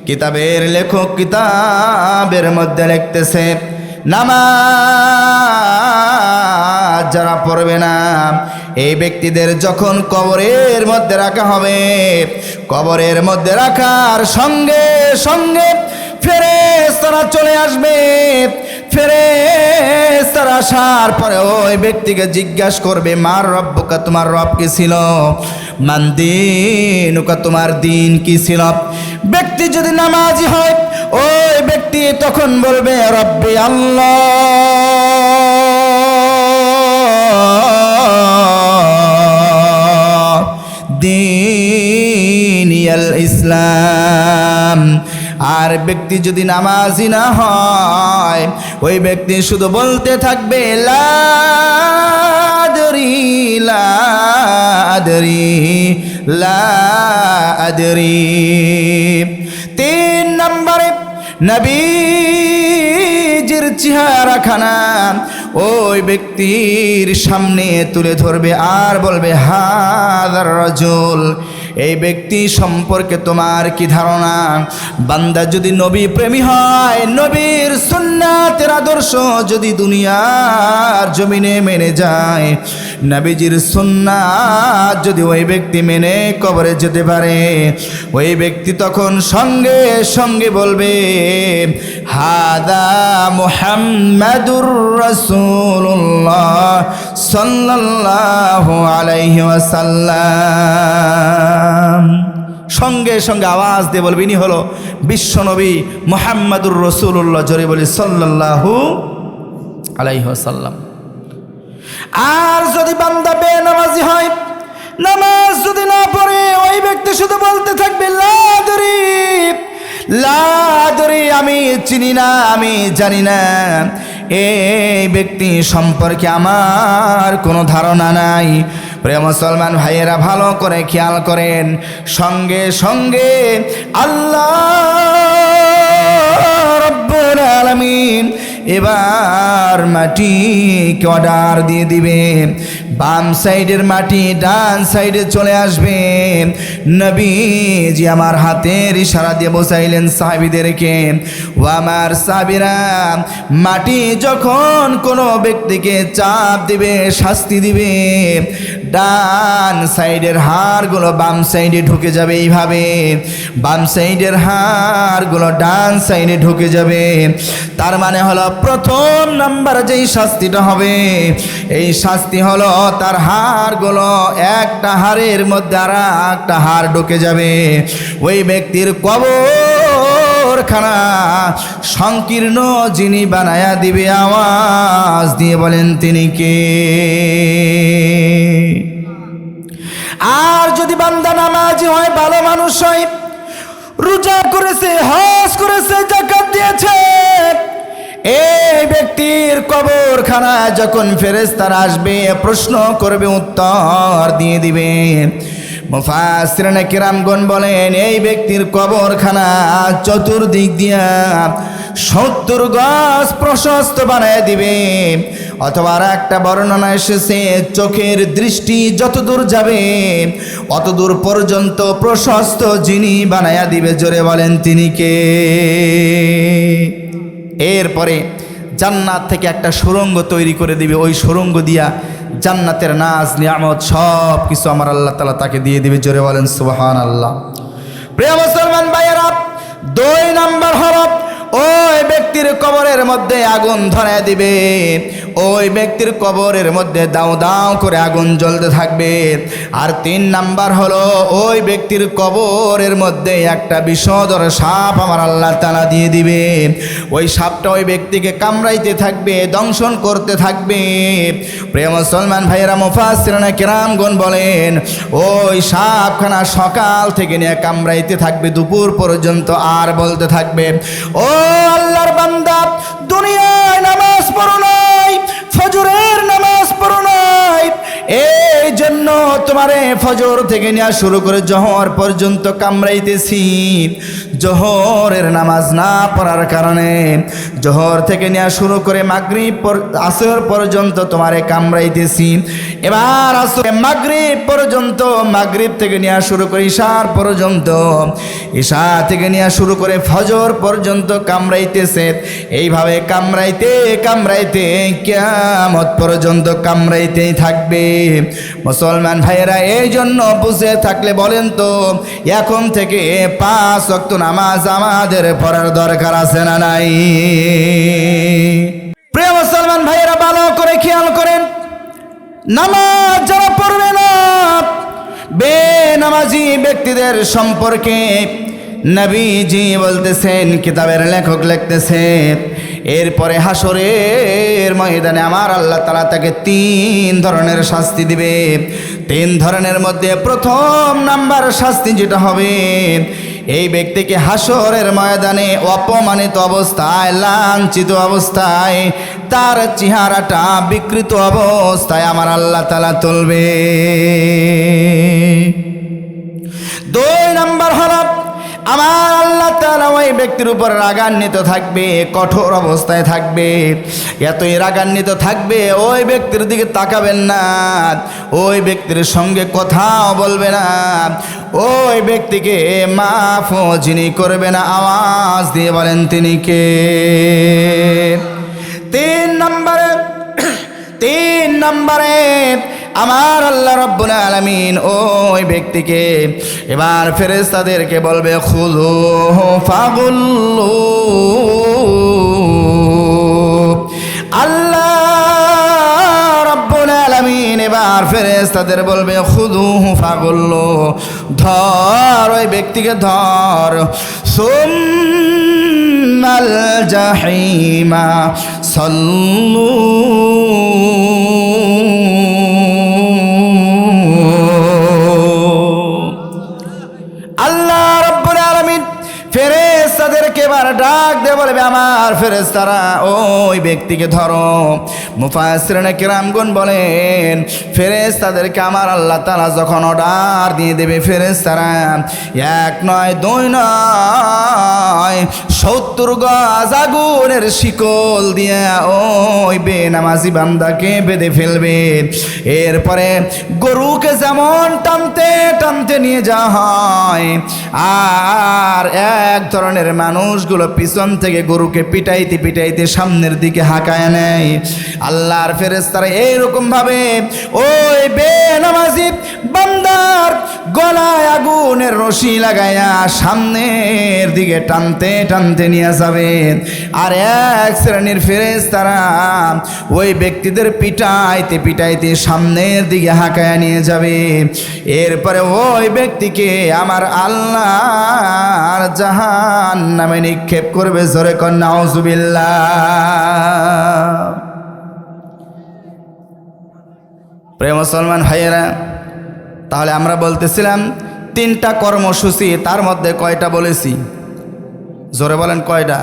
কিতাবের লেখক কিতাবের মধ্যে লিখতেছে, নামাজ যারা পড়বে না এই ব্যক্তিদের যখন কবরের মধ্যে রাখা হবে, কবরের মধ্যে রাখার সঙ্গে সঙ্গে ফেরেশতারা চলে আসবে। ফেরেশতারা আসার পরে ওই ব্যক্তিকে জিজ্ঞাসা করবে, মার রব্বুকা, তোমার রব কি ছিল? মান দীনুকা, তোমার দিন কি ছিল? ব্যক্তি যদি নামাজি হয় ওই ব্যক্তি তখন বলবে, রব্বি আল্লাহ, দীনিয়াল ইসলাম। আর ব্যক্তি যদি নামাজি না হয় ওই ব্যক্তি শুধু বলতে থাকবে, লা আদরি লা আদরি লা আদরি। 3 নম্বরে নবীজির চেহারাখানা ওই ব্যক্তির সামনে তুলে ধরবে আর বলবে, হাযার রাজুল, এই ব্যক্তি সম্পর্কে তোমার কি ধারণা? বান্দা যদি নবী প্রেমী হয়, নবীর সুন্নাতের আদর্শ যদি দুনিয়ার জমিনে মেনে যায়, নবীজির সুন্নাত যদি ওই ব্যক্তি মেনে কবরে যেতে পারে, ওই ব্যক্তি তখন সঙ্গে সঙ্গে বলবে, হাদা মুহাম্মাদুর রাসূলুল্লাহ সাল্লাল্লাহু আলাইহি ওয়াসাল্লাম। সঙ্গে সঙ্গে আওয়াজ দিয়ে বলবে, ইনি হলো বিশ্বনবী মুহাম্মাদুর রাসূলুল্লাহ। জোরে বলি সাল্লাল্লাহু আলাইহি ওয়াসাল্লাম। আর যদি বান্দা বেনামাজি হয়, নামাজ যদি না পড়ে, ওই ব্যক্তি শুধু বলতে থাকবে, লা আদরি লা আদরি, আমি চিনি না, আমি জানি না, এই ব্যক্তি সম্পর্কে আমার কোনো ধারণা নাই। প্রিয় মুসলমান ভাইয়েরা, ভালো করে খেয়াল করেন, সঙ্গে সঙ্গে আল্লাহ রব্বুল আলামিন এবার মাটিকে অর্ডার দিয়ে দিবে, বাম সাইডের মাটি ডান সাইডে চলে আসবে। নবীজি আমার হাতের ইশারা দিয়ে বোঝাইলেন সাহাবীদেরকে, ও আমার সাহাবীরা, মাটি যখন কোনো ব্যক্তিকে চাপ দিবে, শাস্তি দিবে, ডান সাইডের হাড়গুলো বাম সাইডে ঢুকে যাবে, এইভাবে বাম সাইডের হাড়গুলো ডান সাইডে ঢুকে যাবে। তার মানে হলো প্রথম নাম্বার যেই শাস্তিটা হবে, এই শাস্তি হলো তার হাড়গুলো একটা হাড়ের মধ্যে আর একটা হাড় ঢুকে যাবে। ওই ব্যক্তির কবরখানা সংকীর্ণ যিনি বানায়া দিবে, আওয়াজ দিয়ে বলেন তিনি কে? আর যদি বান্দা নামাজি হয়, ভালো মানুষ হয়, রোজা করেছে, হজ করেছে, যাকাত দিয়েছে, এই ব্যক্তির কবরখানা যখন ফেরেশতারা আসবে, প্রশ্ন করবে, উত্তর দিয়ে দিবে। মুফাসসিরিনে কিরামগণ বলেন, এই ব্যক্তির কবরখানা চতুর্দিক দিয়া 70 গজ প্রশস্ত বানায় দিবে। অথবা আর একটা বর্ণনা এসেছে চোখের দৃষ্টি যতদূর যাবে অতদূর পর্যন্ত প্রশস্ত যিনি বানায়া দিবে, জোরে বলেন তিনি কে? এরপরে জান্নাত থেকে একটা সুড়ঙ্গ তৈরি করে দিবে, ওই সুড়ঙ্গ দিয়া জান্নাতের নাজ নিয়ামত সব কিছু আমার আল্লাহ তাআলা তাকে দিয়ে দিবে, জোরে বলেন সুবহানাল্লাহ। প্রিয় মুসলমান ভাইয়েরা, 2 নাম্বার হলো ওই ব্যক্তির কবরের মধ্যে আগুন ধরায় দিবে, ওই ব্যক্তির কবরের মধ্যে দাও দাও করে আগুন জ্বলতে থাকবে। আর 3 নাম্বার হলো ওই ব্যক্তির কবরের মধ্যে একটা বিষধর সাপ আমার আল্লাহ তাআলা দিয়ে দিবে, ওই সাপটা ওই ব্যক্তিকে কামড়াইতে থাকবে, দংশন করতে থাকবে। প্রিয় মুসলমান ভাইয়েরা, মুফাসসিরিনে কিরামগণ বলেন ওই সাপখানা সকাল থেকে নিয়ে কামড়াইতে থাকবে দুপুর পর্যন্ত, আর বলতে থাকবে, ও আল্লাহর বান্দা, দুনিয়ায় নামাজ পড়ো নাই, ফজরের নামাজ পড়ো নাই, এই জন্য তোমারে ফজর থেকে নিয়ে শুরু করে জোহর পর্যন্ত কামড়াইতেছি। জোহরের নামাজ না পড়ার কারণে জোহর থেকে নিয়ে শুরু করে মাগরিব আসর পর্যন্ত তোমারে কামড়াইতেছি। এবার আসর মাগরিব পর্যন্ত, মাগরিব থেকে নিয়ে শুরু করে ঈশার পর্যন্ত, ঈশা থেকে নিয়ে শুরু করে ফজর পর্যন্ত কামড়াইতেছে। এইভাবে কামড়াইতে কামড়াইতে কিয়ামত পর্যন্ত কামড়াইতেই থাকবে। মুসলমান ভাইয়েরা, এই জন্য বুঝে থাকলে বলেন তো এখন থেকে 5 ওয়াক্ত নামাজ আমাদের পড়ার দরকার আছে না নাই? প্রিয় মুসলমান ভাইয়েরা, ভালো করে খেয়াল করেন, নামাজ যারা পড়বে না, বেনামাজি ব্যক্তিদের সম্পর্কে নবীজি বলতেছেন, কিতাবের লেখক লিখতেছে, এরপরে হাসরের ময়দানে আমার আল্লাহ তাআলা তাকে 3 ধরনের শাস্তি দিবে। 3 ধরনের মধ্যে প্রথম নাম্বার শাস্তি যেটা হবে, এই ব্যক্তিকে হাসরের ময়দানে অপমানিত অবস্থায়, লাঞ্ছিত অবস্থায়, তার চেহারাটা বিকৃত অবস্থায় আমার আল্লাহ তাআলা তুলবে। 2 নাম্বার হলো আমার আল্লাহ তাআলা ওই ব্যক্তির উপর রাগান্বিত থাকবে, কঠোর অবস্থায় থাকবে, এতই রাগান্বিত থাকবে ওই ব্যক্তির দিকে তাকাবেন না, ওই ব্যক্তির সঙ্গে কথাও বলবে না, ওই ব্যক্তিকে মাফও যিনি করবে না, আওয়াজ দিয়ে বলেন তিনি কে? 3 নম্বরে আমার আল্লাহ রাব্বুল আলামিন ওই ব্যক্তিকে এবার ফেরেশতাদেরকে বলবে, খুযুহু ফাগুল্লু। আল্লাহ রাব্বুল আলামিন এবার ফেরেশতাদের বলবে, খুযুহু ফাগুল্লু, ধর ওই ব্যক্তিকে ধর, সুম্মাল জাহিমা সাল্লু। ফেরেশতাদেরকে এবার ডাক দিয়ে বলবে, আমার ফেরেশতারা ওই ব্যক্তিকে ধরো। মুফাসসিরিনে কিরামগণ বলেন ফেরেশতাদেরকে আমার আল্লাহ তাআলা যখন অর্ডার দিয়ে দেবে, ফেরেশতারা 1 নয় 2 নয় 70 গজ আগুনের শিকল দিয়ে ওই বেনামাজি বান্দাকে বেঁধে ফেলবে। এরপরে গরুকে যেমন টানতে টানতে নিয়ে যাওয়া হয়, আর এক ধরনের মানুষগুলো পিছন থেকে গরুকে পিটাইতে পিটাইতে সামনের দিকে হাঁকায় নেয়, আল্লাহর ফেরেশতারা এইরকম ভাবে ওই বেনামাজি বান্দার গলায় আগুনের রশি লাগায়া সামনের দিকে টানতে টানতে নিয়ে যাবে। আর এক শ্রেণীর ফেরেশতারা ওই ব্যক্তিদের পিটাইতে পিটাইতে সামনের দিকে হাঁকায়া নিয়ে যাবে। এরপরে ওই ব্যক্তিকে আমার আল্লাহর জাহান্নামে নিক্ষেপ করবে। জোরে কর নাউজুবিল্লাহ। প্রিয় মুসলমান ভাইয়েরা, তাহলে আমরা বলতেছিলাম 3টা কর্মসূচি, তার মধ্যে কয়টা বলেছি? জোরে বলেন কয়টা?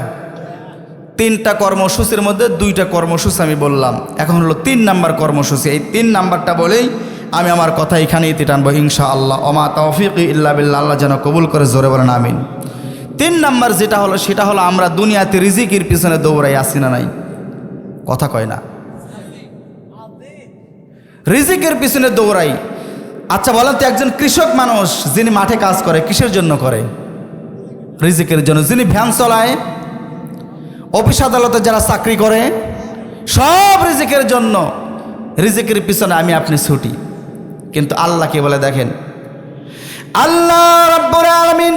3টা কর্মসূচির মধ্যে 2টা কর্মসূচি আমি বললাম। এখন হলো 3 নাম্বার কর্মসূচি। এই 3 নাম্বারটা বলেই আমি আমার কথা এখানেই টানবো ইনশাআল্লাহ। ওমা তাওফিক ইল্লা বিল্লাহ। আল্লাহ যেন কবুল করে। জোরে বলেন আমিন। 3 নাম্বার যেটা হলো সেটা হলো আমরা দুনিয়াতে রিজিকের পিছনে দৌড়াই, আসি না নাই? কথা কয় না। রিজিকের পিছনে দৌড়াই। আচ্ছা বলেন তো, একজন কৃষক মানুষ যিনি মাঠে কাজ করে কিসের জন্য করে? রিজিকের জন্য। যিনি ভ্যান চলায়, অফিস আদালতে যারা চাকরি করে, সব রিজিকের জন্য। রিজিকের পিছনে আমি আপনি ছুটি। কিন্তু আল্লাহকে বলে দেখেন, আল্লাহ রাব্বুল আলামিন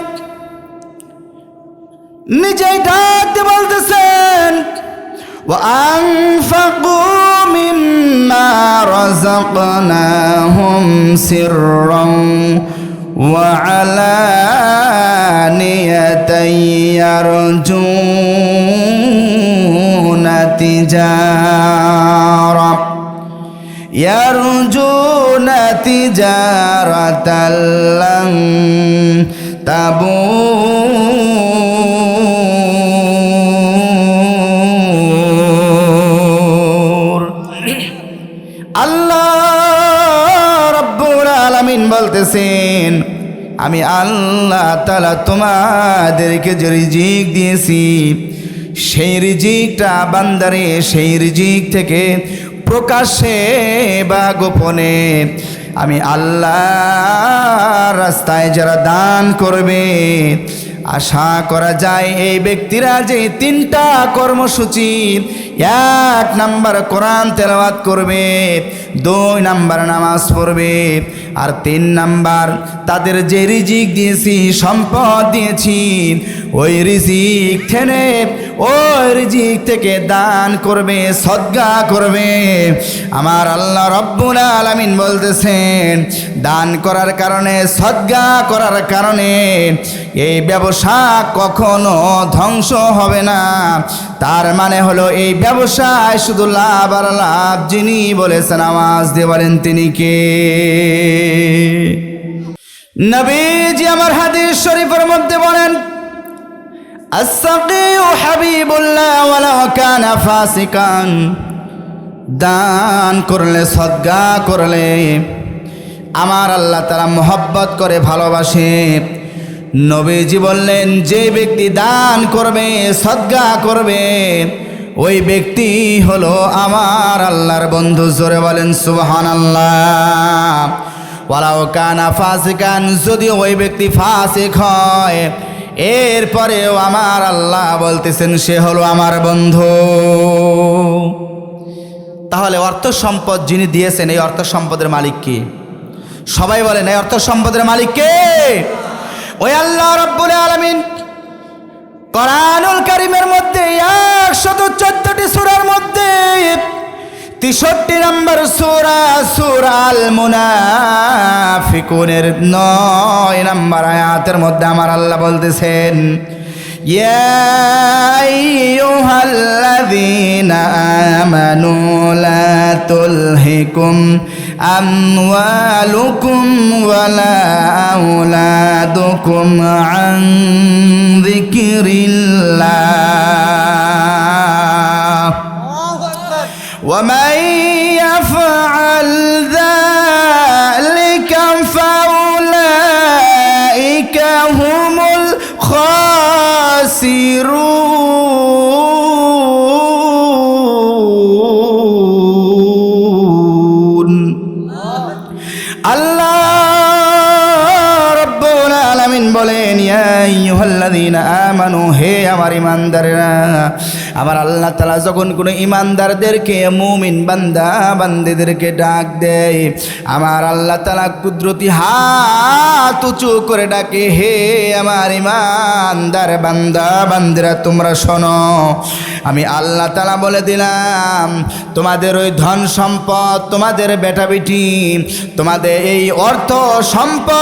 নিজেই ডাক দিয়ে বলতেছেন, وأنفقوا مما رزقناهم سرا وعلانية يرجون تجارة لن تبور। আল্লাহ রাব্বুল আলামিন বলতেছেন, আমি আল্লাহ তাআলা তোমাদেরকে যে রিজিক দিয়েছি, সেই রিজিকটা বান্দারে সেই রিজিক থেকে প্রকাশ্যে বা গোপনে আমি আল্লাহর রাস্তায় যারা দান করবে, আশা করা যায় এই ব্যক্তিরা যে তিনটা কর্মসূচি, 1 নাম্বার কোরআন তেলাওয়াত করবে, 2 নাম্বার নামাজ পড়বে, আর 3 নাম্বার তাদের যে রিজিক দিয়েছি, সম্পদ দিয়েছি, ওই রিজিক থেকে দান করবে, সদকা করবে। আমার আল্লাহ রব্বুল আলামিন বলতেছেন, দান করার কারণে, সদকা করার কারণে এই ব্যবসা কখনো ধ্বংস হবে না। তার মানে হলো এই ব্যবসায় শুধু লাভ আর লাভ। যিনি বলেছেন আওয়াজ দিয়ে বলেন তিনি কে? নবীজি আমার হাদিস শরীফের মধ্যে বলেন, আস-সাকিউ হাবিবুল্লাহ ওয়ালাউ কানা ফাসিকান। দান করলে, সদকা করলে আমার আল্লাহ তাআলা মহব্বত করে, ভালোবাসে। নবীজি বললেন, যে ব্যক্তি দান করবে, সদকা করবে, ওই ব্যক্তি হলো আমার আল্লাহর বন্ধু। জোরে বলেন সুবহানাল্লাহ। ওয়ালাউ কানা ফাসিকান, যদি ওই ব্যক্তি ফাসিক হয়, এরপরেও আমার আল্লাহ বলতেছেন সে হলো আমার বন্ধু। তাহলে অর্থ সম্পদ যিনি দিয়েছেন, এই অর্থ সম্পদের মালিক কে? সবাই বলেন, এই অর্থ সম্পদের মালিক কে? ওই আল্লাহ রাব্বুল আলামিন কোরআনুল কারীমের মধ্যে 114টি সূরার মধ্যে 63 নম্বর সূরা, সূরা আল মুনাফিকুনের 9 নম্বর আয়াতের মধ্যে আমার আল্লাহ বলতেছেন, ইয়া আইয়ুহাল্লাযীনা আমানু লা তুলহিকুম আমওয়ালুকুম ওয়ালা আওলাদুকুম আন যিকরিল্লাহ ومن يفعل ذلك فأولئك هم الخاسرون। আল্লাহ রাব্বুল আলামিন বলেন, ইয়া আইয়ুহাল্লাযীনা আমানু, হে আমার ঈমানদারেরা। আমার আল্লাহ তাআলা যখন কোনো ঈমানদারদেরকে, মুমিন বান্দা বান্দীদেরকে ডাক দেয়, আমার আল্লাহ তাআলা কুদরতি হাত উঁচু করে ডাকে, হে আমার ঈমানদার বান্দা বান্দীরা তোমরা শোনো, আমি আল্লাহ তাআলা বলে দিলাম, তোমাদের ওই ধন সম্পদ, তোমাদের বেটা বেটি, তোমাদের এই অর্থ সম্পদ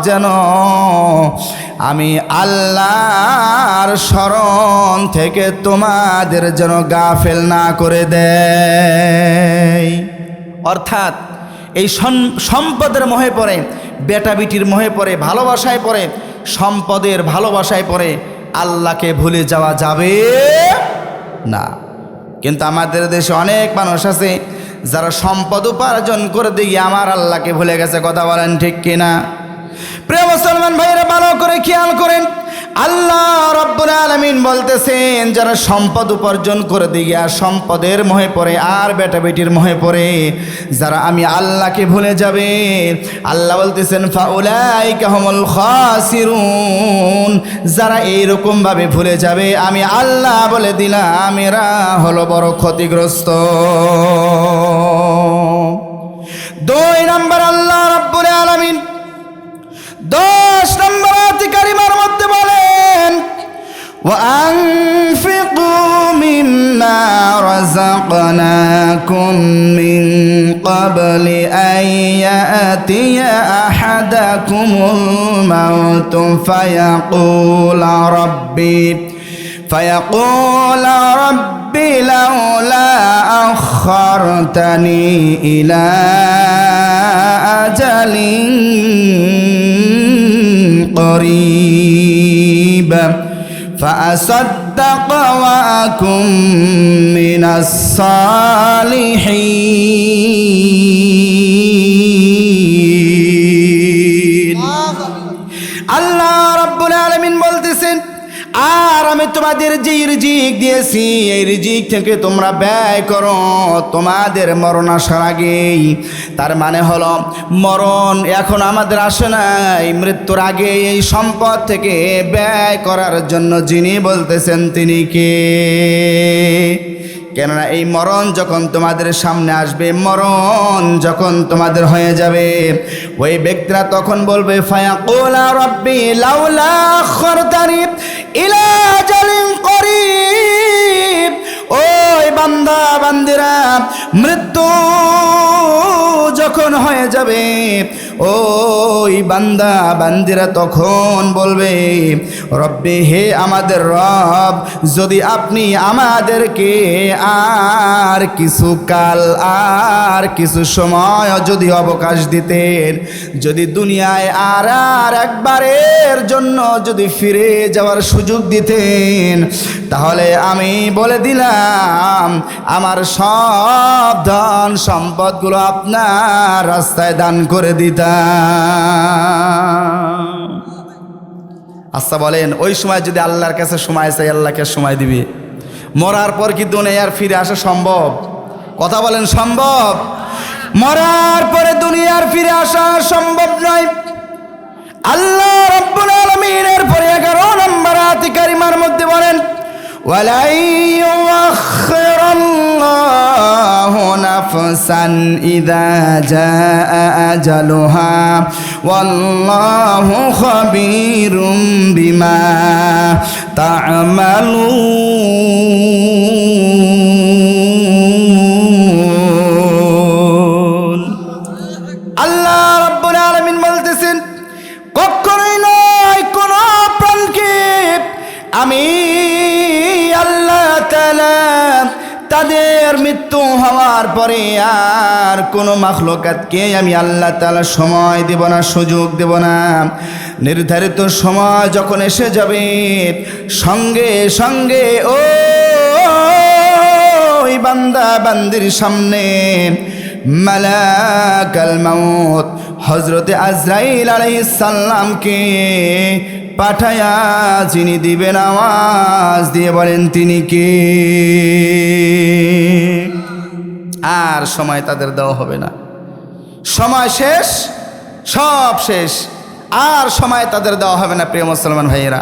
যেন আমি আল্লাহর স্মরণ থেকে তোমাদের যেন গাফেল না করে দেয়। অর্থাৎ এই সম্পদের মোহে পড়ে, বেটা বিটির মোহে পড়ে, ভালোবাসায় পড়ে, সম্পদের ভালোবাসায় পড়ে আল্লাহকে ভুলে যাওয়া যাবে না। কিন্তু আমাদের দেশে অনেক মানুষ আছে যারা সম্পদ উপার্জন করে দিয়ে আমার আল্লাহকে ভুলে গেছে। কথা বলেন ঠিক কিনা? প্রিয় মুসলমান ভাইরা, ভালো করে খেয়াল করেন, আল্লাহ রাব্বুল আলামিন বলতেছেন, যারা সম্পদ উপার্জন করে দিয়ে আর সম্পদের মোহে পড়ে আর বেটা বেটির মোহে পড়ে, যারা আমি আল্লাহকে ভুলে যাবে, আল্লাহ বলতেছেন ফাউলাইকা হুমুল খাসিরুন, যারা এইরকম ভাবে ভুলে যাবে আমি আল্লাহ বলে দিলাম এরা হলো বড় ক্ষতিগ্রস্ত। 2 নম্বর আল্লাহ রাব্বুল আলামিন 10 নম্বর আয়াত কারিমার মধ্যে বলেন وأنفقوا مما رزقناكم من قبل أن يأتي أحدكم الموت فيقول ربي لولا أخرتني إلى أجل قريب فأصدق وأكن من الصالحين। আল্লাহ রাব্বুল আলামিন বলতেছেন, আর আমি তোমাদের যে রিজিক দিয়েছি এই রিজিক থেকে তোমরা ব্যয় করো তোমাদের মরণ আসার আগেই। তার মানে হলো মরণ এখন আমাদের আসে নাই, মৃত্যুর আগে এই সম্পদ থেকে ব্যয় করার জন্য যিনি বলতেছেন তিনি কে? কেননা এই মরণ যখন তোমাদের সামনে আসবে, মরণ যখন তোমাদের হয়ে যাবে, ওই ব্যক্তিরা তখন বলবে ফায়াকুলা রাব্বি লাউলা আখরতানি ইলা আজালিন করিব। ওই বান্দা বান্দিরা মৃত্যু যখন হয়ে যাবে, ওই বান্দা বান্দিরা তখন বলবে রব্বি, হে আমাদের রব, যদি আপনি আমাদেরকে আর কিছু কাল আর কিছু সময় যদি অবকাশ দিতেন, যদি দুনিয়ায় আর একবারের জন্য যদি ফিরে যাওয়ার সুযোগ দিতেন, তাহলে আমি বলে দিলাম আমার সব ধন সম্পদগুলো আপনার রাস্তায় দান করে দিতাম। আচ্ছা বলেন, ওই সময় যদি আল্লাহর কাছে সময় চাই, আল্লাহকে সময় দিবে? মরার পর কি দুনিয়ার ফিরে আসা সম্ভব? কথা বলেন, সম্ভব? মরার পরে দুনিয়ার ফিরে আসা সম্ভব নয়। আল্লাহ রাব্বুল আলামিন এরপরে 11 নম্বর আয়াত কারিমার মধ্যে বলেন ওয়ালা ইউআখিরুল্লাহু নাফসান ইযা জাআ আজালুহা ওয়াল্লাহু খাবীরুম বিমা তা'মালুন। আল্লাহ রাব্বুল আলামিন বলতেছেন, কখনোই নয় কোন প্রাণকে আমি আল্লাহ তাআলা তাদের মৃত্যু হওয়ার পরে আর কোনো মাখলুকাতকে আমি আল্লাহ তাআলা সময় দেব না, সুযোগ দেব না। নির্ধারিত সময় যখন এসে যাবে, সঙ্গে সঙ্গে ওই বান্দা বান্দির সামনে মালাকাল মাউত হযরতে আজরাইল আলাইহিস সালামকে পাঠায়া যিনি দিবেন আওয়াজ দিয়ে বলেন তিনি কে? আর সময় তাদের দেওয়া হবে না, সময় শেষ, সব শেষ, আর সময় তাদের দেওয়া হবে না। প্রিয় মুসলমান ভাইয়েরা,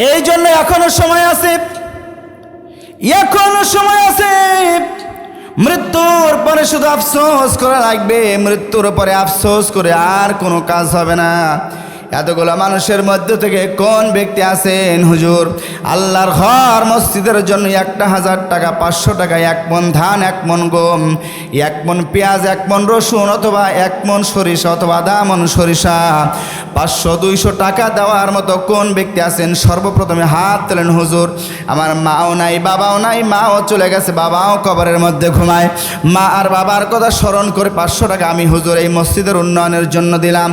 এই জন্য এখনো সময় আছে, এখনো সময় আছে। মৃত্যুর পরে শুধু আফসোস করা লাগবে, মৃত্যুর পরে আফসোস করে আর কোনো কাজ হবে না। এতগুলো মানুষের মধ্যে থেকে কোন ব্যক্তি আছেন হুজুর আল্লাহর ঘর মসজিদের জন্য 1000 টাকা, 500 টাকা, 1 মণ ধান, 1 মণ গম, 1 মণ পেঁয়াজ, 1 মণ রসুন, অথবা 1 মণ সরিষা, অথবা আধা মণ সরিষা, 500-200 টাকা দেওয়ার মতো কোন ব্যক্তি আছেন? সর্বপ্রথমে হাত তোলেন। হুজুর আমার মাও নাই, বাবাও নাই, মাও চলে গেছে, বাবাও কবরের মধ্যে ঘুমায়, মা আর বাবার কথা স্মরণ করে 500 টাকা আমি হুজুর এই মসজিদের উন্নয়নের জন্য দিলাম,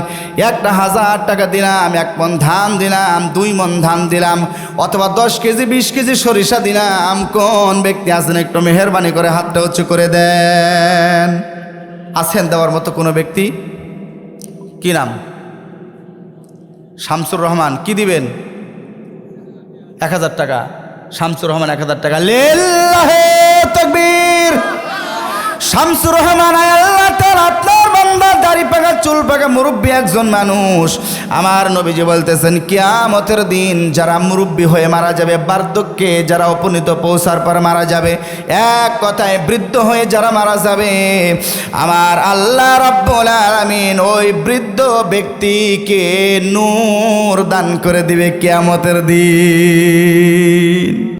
1000 টাকা দিলাম, 1 মণ ধান দিলাম, 2 মণ ধান দিলাম, অথবা 10 কেজি 20 কেজি সরিষা দিলাম। কোন ব্যক্তি আছেন? একটু মেহেরবানি করে হাতটা উঁচু করে দেন। আছেন দেওয়ার মতো কোনো ব্যক্তি? কি নাম? শামসুর রহমান কি দিবেন? 1000 টাকা। শামসুর রহমান 1000 টাকা। লিল্লাহে তাকবীর। শামসুর রহমান, আল্লাহ তাআলা আপনার বান্দা দাড়ি পাকা চুল পাকা মুরব্বী একজন মানুষ। আমার নবীজি বলতেছেন কিয়ামতের দিন যারা মুরব্বী হয়ে মারা যাবে, বার্ধক্যে যারা উপনীত পৌঁছার পর মারা যাবে, এক কথায় বৃদ্ধ হয়ে যারা মারা যাবে, আমার আল্লাহ রাব্বুল আলামিন ওই বৃদ্ধ ব্যক্তিকে নূর দান করে দিবে কিয়ামতের দিন।